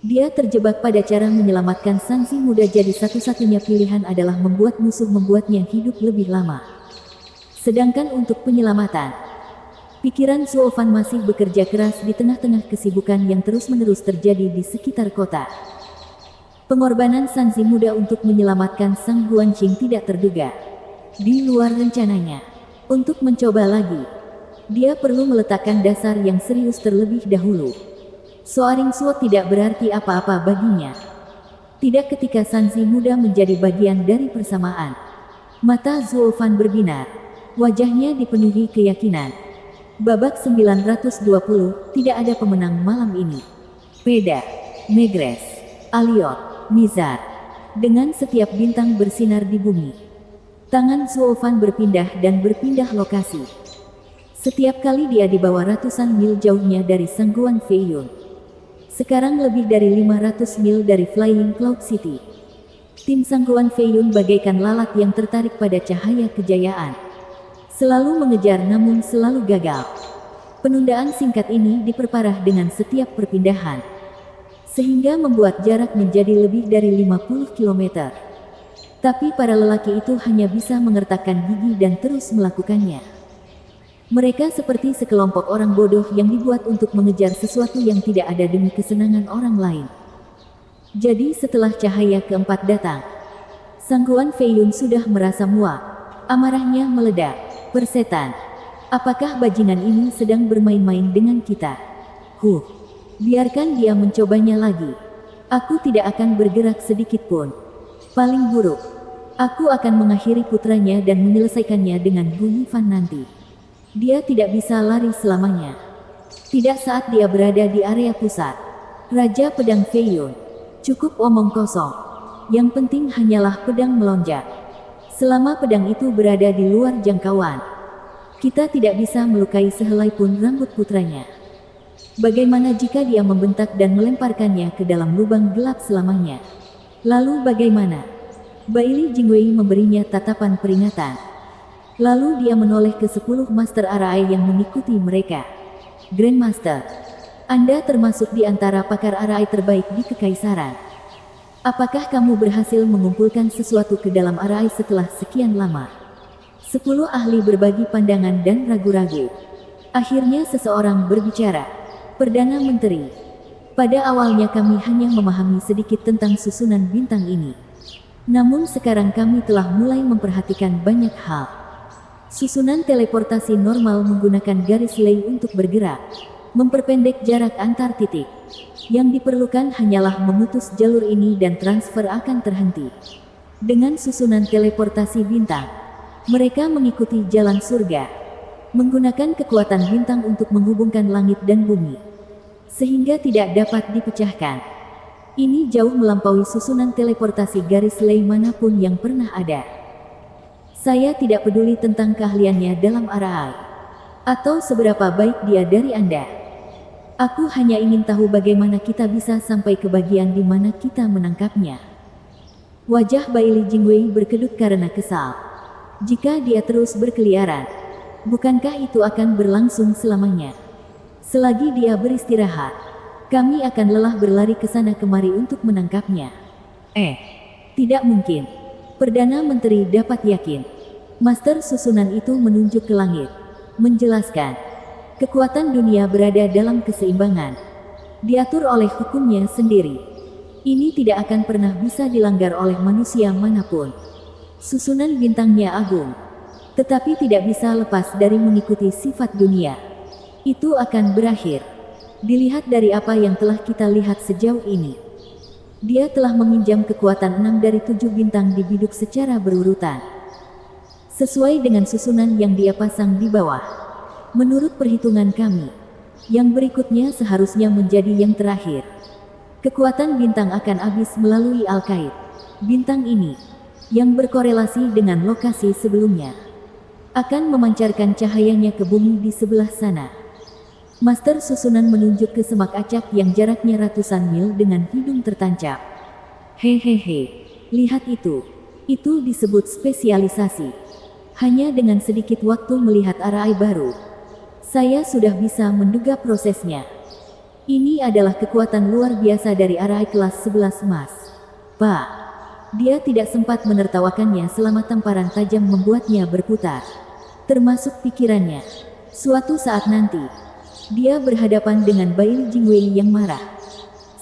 A: Dia terjebak pada cara menyelamatkan Sanzi muda, jadi satu-satunya pilihan adalah membuat musuh membuatnya hidup lebih lama. Sedangkan untuk penyelamatan, pikiran Zuofan masih bekerja keras di tengah-tengah kesibukan yang terus-menerus terjadi di sekitar kota. Pengorbanan Sanzi muda untuk menyelamatkan Sang Guanqing tidak terduga. Di luar rencananya, untuk mencoba lagi, dia perlu meletakkan dasar yang serius terlebih dahulu. Soaring Sword tidak berarti apa-apa baginya. Tidak ketika Sanzi muda menjadi bagian dari persamaan. Mata Zuofan berbinar. Wajahnya dipenuhi keyakinan. Babak 920, tidak ada pemenang malam ini. Peda, Megres, Aliot, Mizar. Dengan setiap bintang bersinar di bumi, tangan Zuofan berpindah dan berpindah lokasi. Setiap kali dia dibawa ratusan mil jauhnya dari Sangguan Feiyun. Sekarang lebih dari 500 mil dari Flying Cloud City. Tim Sangguan Feiyun bagaikan lalat yang tertarik pada cahaya kejayaan. Selalu mengejar namun selalu gagal. Penundaan singkat ini diperparah dengan setiap perpindahan, sehingga membuat jarak menjadi lebih dari 50 km. Tapi para lelaki itu hanya bisa mengertakkan gigi dan terus melakukannya. Mereka seperti sekelompok orang bodoh yang dibuat untuk mengejar sesuatu yang tidak ada demi kesenangan orang lain. Jadi setelah cahaya keempat datang, Sangguan Feiyun sudah merasa muak. Amarahnya meledak. Persetan, apakah bajingan ini sedang bermain-main dengan kita? Biarkan dia mencobanya lagi. Aku tidak akan bergerak sedikit pun. Paling buruk, aku akan mengakhiri putranya dan menyelesaikannya dengan Gunyifan nanti. Dia tidak bisa lari selamanya. Tidak saat dia berada di area pusat. Raja Pedang Feiyun. Cukup omong kosong. Yang penting hanyalah pedang melonjak. Selama pedang itu berada di luar jangkauan, kita tidak bisa melukai sehelai pun rambut putranya. Bagaimana jika dia membentak dan melemparkannya ke dalam lubang gelap selamanya? Lalu bagaimana? Baili Jingwei memberinya tatapan peringatan. Lalu dia menoleh ke 10 Master Arai yang mengikuti mereka. Grandmaster, Anda termasuk di antara pakar Arai terbaik di Kekaisaran. Apakah kamu berhasil mengumpulkan sesuatu ke dalam Arai setelah sekian lama? 10 ahli berbagi pandangan dan ragu-ragu. Akhirnya seseorang berbicara. Perdana Menteri, pada awalnya kami hanya memahami sedikit tentang susunan bintang ini. Namun sekarang kami telah mulai memperhatikan banyak hal. Susunan teleportasi normal menggunakan garis lay untuk bergerak, memperpendek jarak antar titik. Yang diperlukan hanyalah memutus jalur ini dan transfer akan terhenti. Dengan susunan teleportasi bintang, mereka mengikuti jalan surga, menggunakan kekuatan bintang untuk menghubungkan langit dan bumi, sehingga tidak dapat dipecahkan. Ini jauh melampaui susunan teleportasi garis lay manapun yang pernah ada. Saya tidak peduli tentang keahliannya dalam Arai, atau seberapa baik dia dari Anda. Aku hanya ingin tahu bagaimana kita bisa sampai ke bagian di mana kita menangkapnya. Wajah Baili Jingwei berkedut karena kesal. Jika dia terus berkeliaran, bukankah itu akan berlangsung selamanya? Selagi dia beristirahat, kami akan lelah berlari ke sana kemari untuk menangkapnya. Tidak mungkin. Perdana Menteri dapat yakin. Master susunan itu menunjuk ke langit, menjelaskan, kekuatan dunia berada dalam keseimbangan, diatur oleh hukumnya sendiri. Ini tidak akan pernah bisa dilanggar oleh manusia manapun. Susunan bintangnya agung, tetapi tidak bisa lepas dari mengikuti sifat dunia. Itu akan berakhir. Dilihat dari apa yang telah kita lihat sejauh ini. Dia telah meminjam kekuatan 6 dari 7 bintang di biduk secara berurutan. Sesuai dengan susunan yang dia pasang di bawah. Menurut perhitungan kami, yang berikutnya seharusnya menjadi yang terakhir. Kekuatan bintang akan habis melalui Al-Qaid. Bintang ini, yang berkorelasi dengan lokasi sebelumnya, akan memancarkan cahayanya ke bumi di sebelah sana. Master susunan menunjuk ke semak acak yang jaraknya ratusan mil dengan hidung tertancap. Hehehe, lihat itu. Itu disebut spesialisasi. Hanya dengan sedikit waktu melihat arai baru, saya sudah bisa menduga prosesnya. Ini adalah kekuatan luar biasa dari arai kelas 11 emas. Pak, dia tidak sempat menertawakannya selama tamparan tajam membuatnya berputar. Termasuk pikirannya. Suatu saat nanti, dia berhadapan dengan Baili Jingwei yang marah.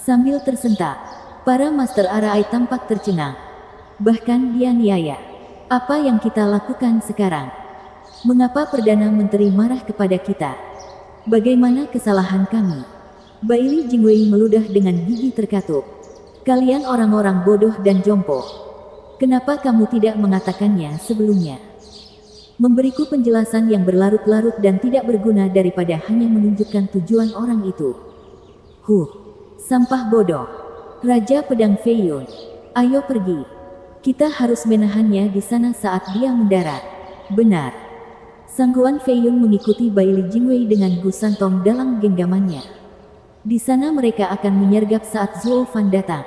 A: Sambil tersentak, para master arai tampak tercengang. Bahkan dia niaya. Apa yang kita lakukan sekarang? Mengapa Perdana Menteri marah kepada kita? Bagaimana kesalahan kami? Baili Jingwei meludah dengan gigi terkatup. Kalian orang-orang bodoh dan jompo. Kenapa kamu tidak mengatakannya sebelumnya? Memberiku penjelasan yang berlarut-larut dan tidak berguna daripada hanya menunjukkan tujuan orang itu. Sampah bodoh. Raja Pedang Feiyun. Ayo pergi. Kita harus menahannya di sana saat dia mendarat. Benar. Sangguan Feiyun mengikuti Baili Jingwei dengan Gu Santong dalam genggamannya. Di sana mereka akan menyergap saat Zuo Fan datang.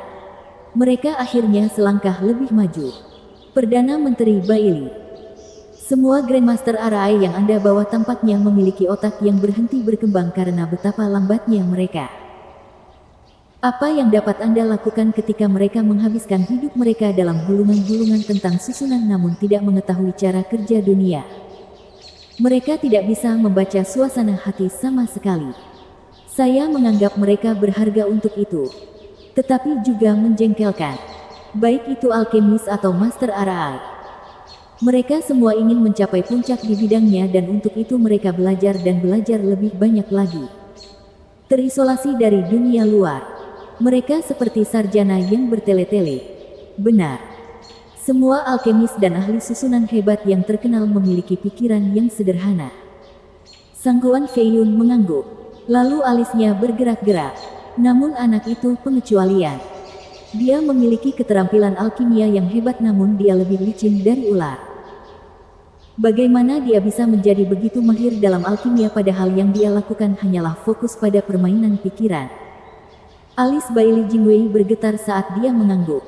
A: Mereka akhirnya selangkah lebih maju. Perdana Menteri Baili. Semua Grandmaster Arai yang Anda bawa tampaknya memiliki otak yang berhenti berkembang karena betapa lambatnya mereka. Apa yang dapat Anda lakukan ketika mereka menghabiskan hidup mereka dalam gulungan-gulungan tentang susunan namun tidak mengetahui cara kerja dunia? Mereka tidak bisa membaca suasana hati sama sekali. Saya menganggap mereka berharga untuk itu. Tetapi juga menjengkelkan. Baik itu alkemis atau master arai. Mereka semua ingin mencapai puncak di bidangnya dan untuk itu mereka belajar dan belajar lebih banyak lagi. Terisolasi dari dunia luar. Mereka seperti sarjana yang bertele-tele. Benar. Semua alkemis dan ahli susunan hebat yang terkenal memiliki pikiran yang sederhana. Sangguan Feiyun mengangguk. Lalu alisnya bergerak-gerak. Namun anak itu pengecualian. Dia memiliki keterampilan alkimia yang hebat namun dia lebih licin dari ular. Bagaimana dia bisa menjadi begitu mahir dalam alkimia padahal yang dia lakukan hanyalah fokus pada permainan pikiran. Alis Baili Jingwei bergetar saat dia mengangguk.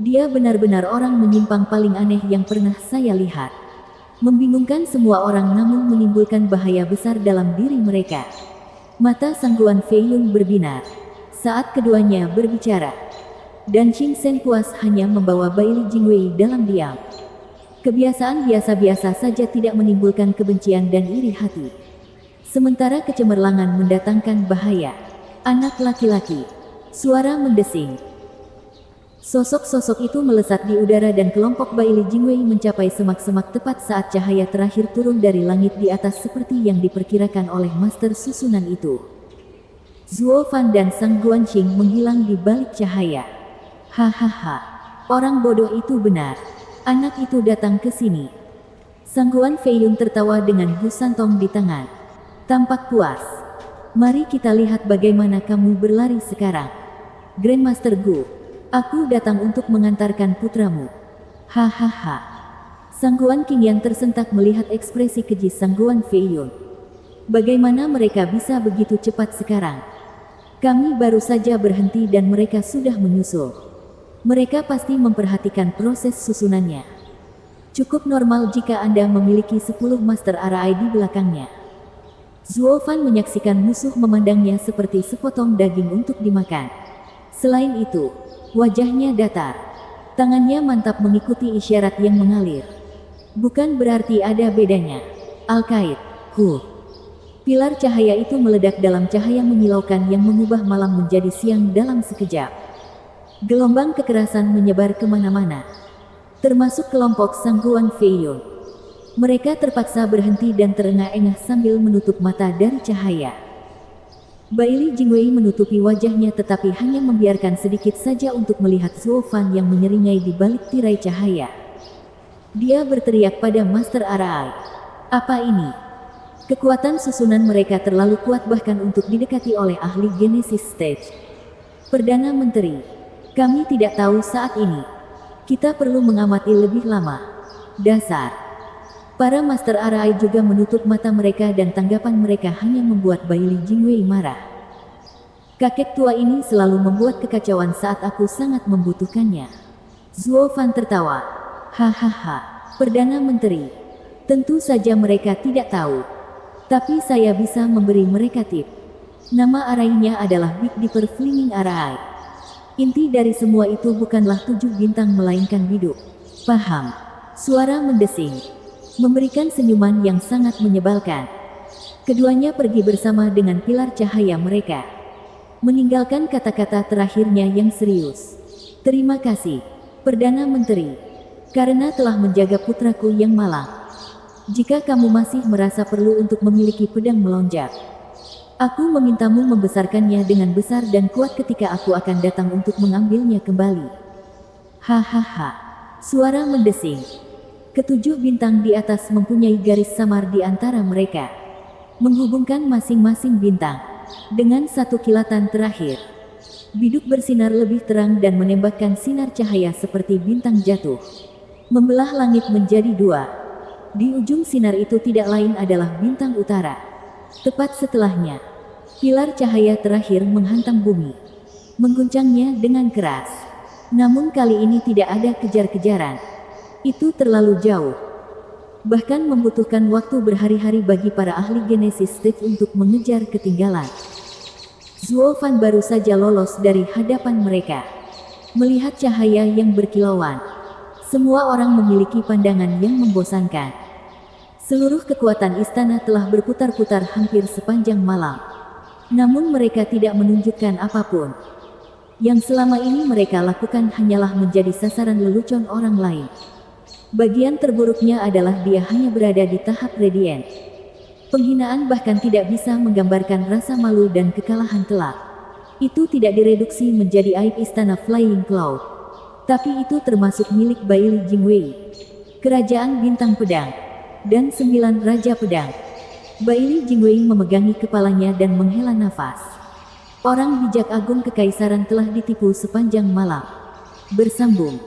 A: Dia benar-benar orang menyimpang paling aneh yang pernah saya lihat. Membingungkan semua orang namun menimbulkan bahaya besar dalam diri mereka. Mata Sangguan Feiyun berbinar saat keduanya berbicara. Dan Qing Shen puas hanya membawa Baili Jingwei dalam diam. Kebiasaan biasa-biasa saja tidak menimbulkan kebencian dan iri hati. Sementara kecemerlangan mendatangkan bahaya. Anak laki-laki. Suara mendesing. Sosok-sosok itu melesat di udara dan kelompok Baili Jingwei mencapai semak-semak tepat saat cahaya terakhir turun dari langit di atas seperti yang diperkirakan oleh master susunan itu. Zuo Fan dan Sang Guanqing menghilang di balik cahaya. Hahaha, orang bodoh itu benar. Anak itu datang ke sini. Sangguan Feiyun tertawa dengan Gu Santong di tangan. Tampak puas. Mari kita lihat bagaimana kamu berlari sekarang. Grandmaster Gu. Aku datang untuk mengantarkan putramu. Hahaha. Sangguan Qing yang tersentak melihat ekspresi keji Sangguan Feiyun. Bagaimana mereka bisa begitu cepat sekarang? Kami baru saja berhenti dan mereka sudah menyusul. Mereka pasti memperhatikan proses susunannya. Cukup normal jika Anda memiliki 10 master arai di belakangnya. Zuo Fan menyaksikan musuh memandangnya seperti sepotong daging untuk dimakan. Selain itu, wajahnya datar. Tangannya mantap mengikuti isyarat yang mengalir. Bukan berarti ada bedanya. Al-Qaid. Pilar cahaya itu meledak dalam cahaya menyilaukan yang mengubah malam menjadi siang dalam sekejap. Gelombang kekerasan menyebar kemana-mana, termasuk kelompok Sangguan Feiyun. Mereka terpaksa berhenti dan terengah-engah sambil menutup mata dari cahaya. Baili Jingwei menutupi wajahnya tetapi hanya membiarkan sedikit saja untuk melihat Zuo Fan yang menyeringai di balik tirai cahaya. Dia berteriak pada Master Arai. Apa ini? Kekuatan susunan mereka terlalu kuat bahkan untuk didekati oleh ahli Genesis Stage. Perdana Menteri, kami tidak tahu saat ini. Kita perlu mengamati lebih lama. Dasar. Para Master Arai juga menutup mata mereka dan tanggapan mereka hanya membuat Baili Jingwei marah. Kakek tua ini selalu membuat kekacauan saat aku sangat membutuhkannya. Zuo Fan tertawa. Hahaha, Perdana Menteri. Tentu saja mereka tidak tahu. Tapi saya bisa memberi mereka tip. Nama arainya adalah Big Dipper Flaming Arai. Inti dari semua itu bukanlah 7 bintang melainkan biduk. Paham? Suara mendesing. Memberikan senyuman yang sangat menyebalkan. Keduanya pergi bersama dengan pilar cahaya mereka. Meninggalkan kata-kata terakhirnya yang serius. Terima kasih, Perdana Menteri. Karena telah menjaga putraku yang malang. Jika kamu masih merasa perlu untuk memiliki pedang melonjak, aku memintamu membesarkannya dengan besar dan kuat ketika aku akan datang untuk mengambilnya kembali. Hahaha. Suara mendesing. Ketujuh bintang di atas mempunyai garis samar di antara mereka, menghubungkan masing-masing bintang dengan satu kilatan terakhir. Biduk bersinar lebih terang dan menembakkan sinar cahaya seperti bintang jatuh, membelah langit menjadi 2. Di ujung sinar itu tidak lain adalah bintang utara. Tepat setelahnya, pilar cahaya terakhir menghantam bumi, mengguncangnya dengan keras. Namun kali ini tidak ada kejar-kejaran. Itu terlalu jauh. Bahkan membutuhkan waktu berhari-hari bagi para ahli Genesis Stage untuk mengejar ketinggalan. Zuo Fan baru saja lolos dari hadapan mereka. Melihat cahaya yang berkilauan, semua orang memiliki pandangan yang membosankan. Seluruh kekuatan istana telah berputar-putar hampir sepanjang malam. Namun mereka tidak menunjukkan apapun. Yang selama ini mereka lakukan hanyalah menjadi sasaran lelucon orang lain. Bagian terburuknya adalah dia hanya berada di tahap radiant. Penghinaan bahkan tidak bisa menggambarkan rasa malu dan kekalahan telak. Itu tidak direduksi menjadi aib istana Flying Cloud. Tapi itu termasuk milik Baili Jingwei, Kerajaan Bintang Pedang, dan 9 Raja Pedang. Baili Jingwei memegangi kepalanya dan menghela nafas. Orang bijak agung kekaisaran telah ditipu sepanjang malam. Bersambung.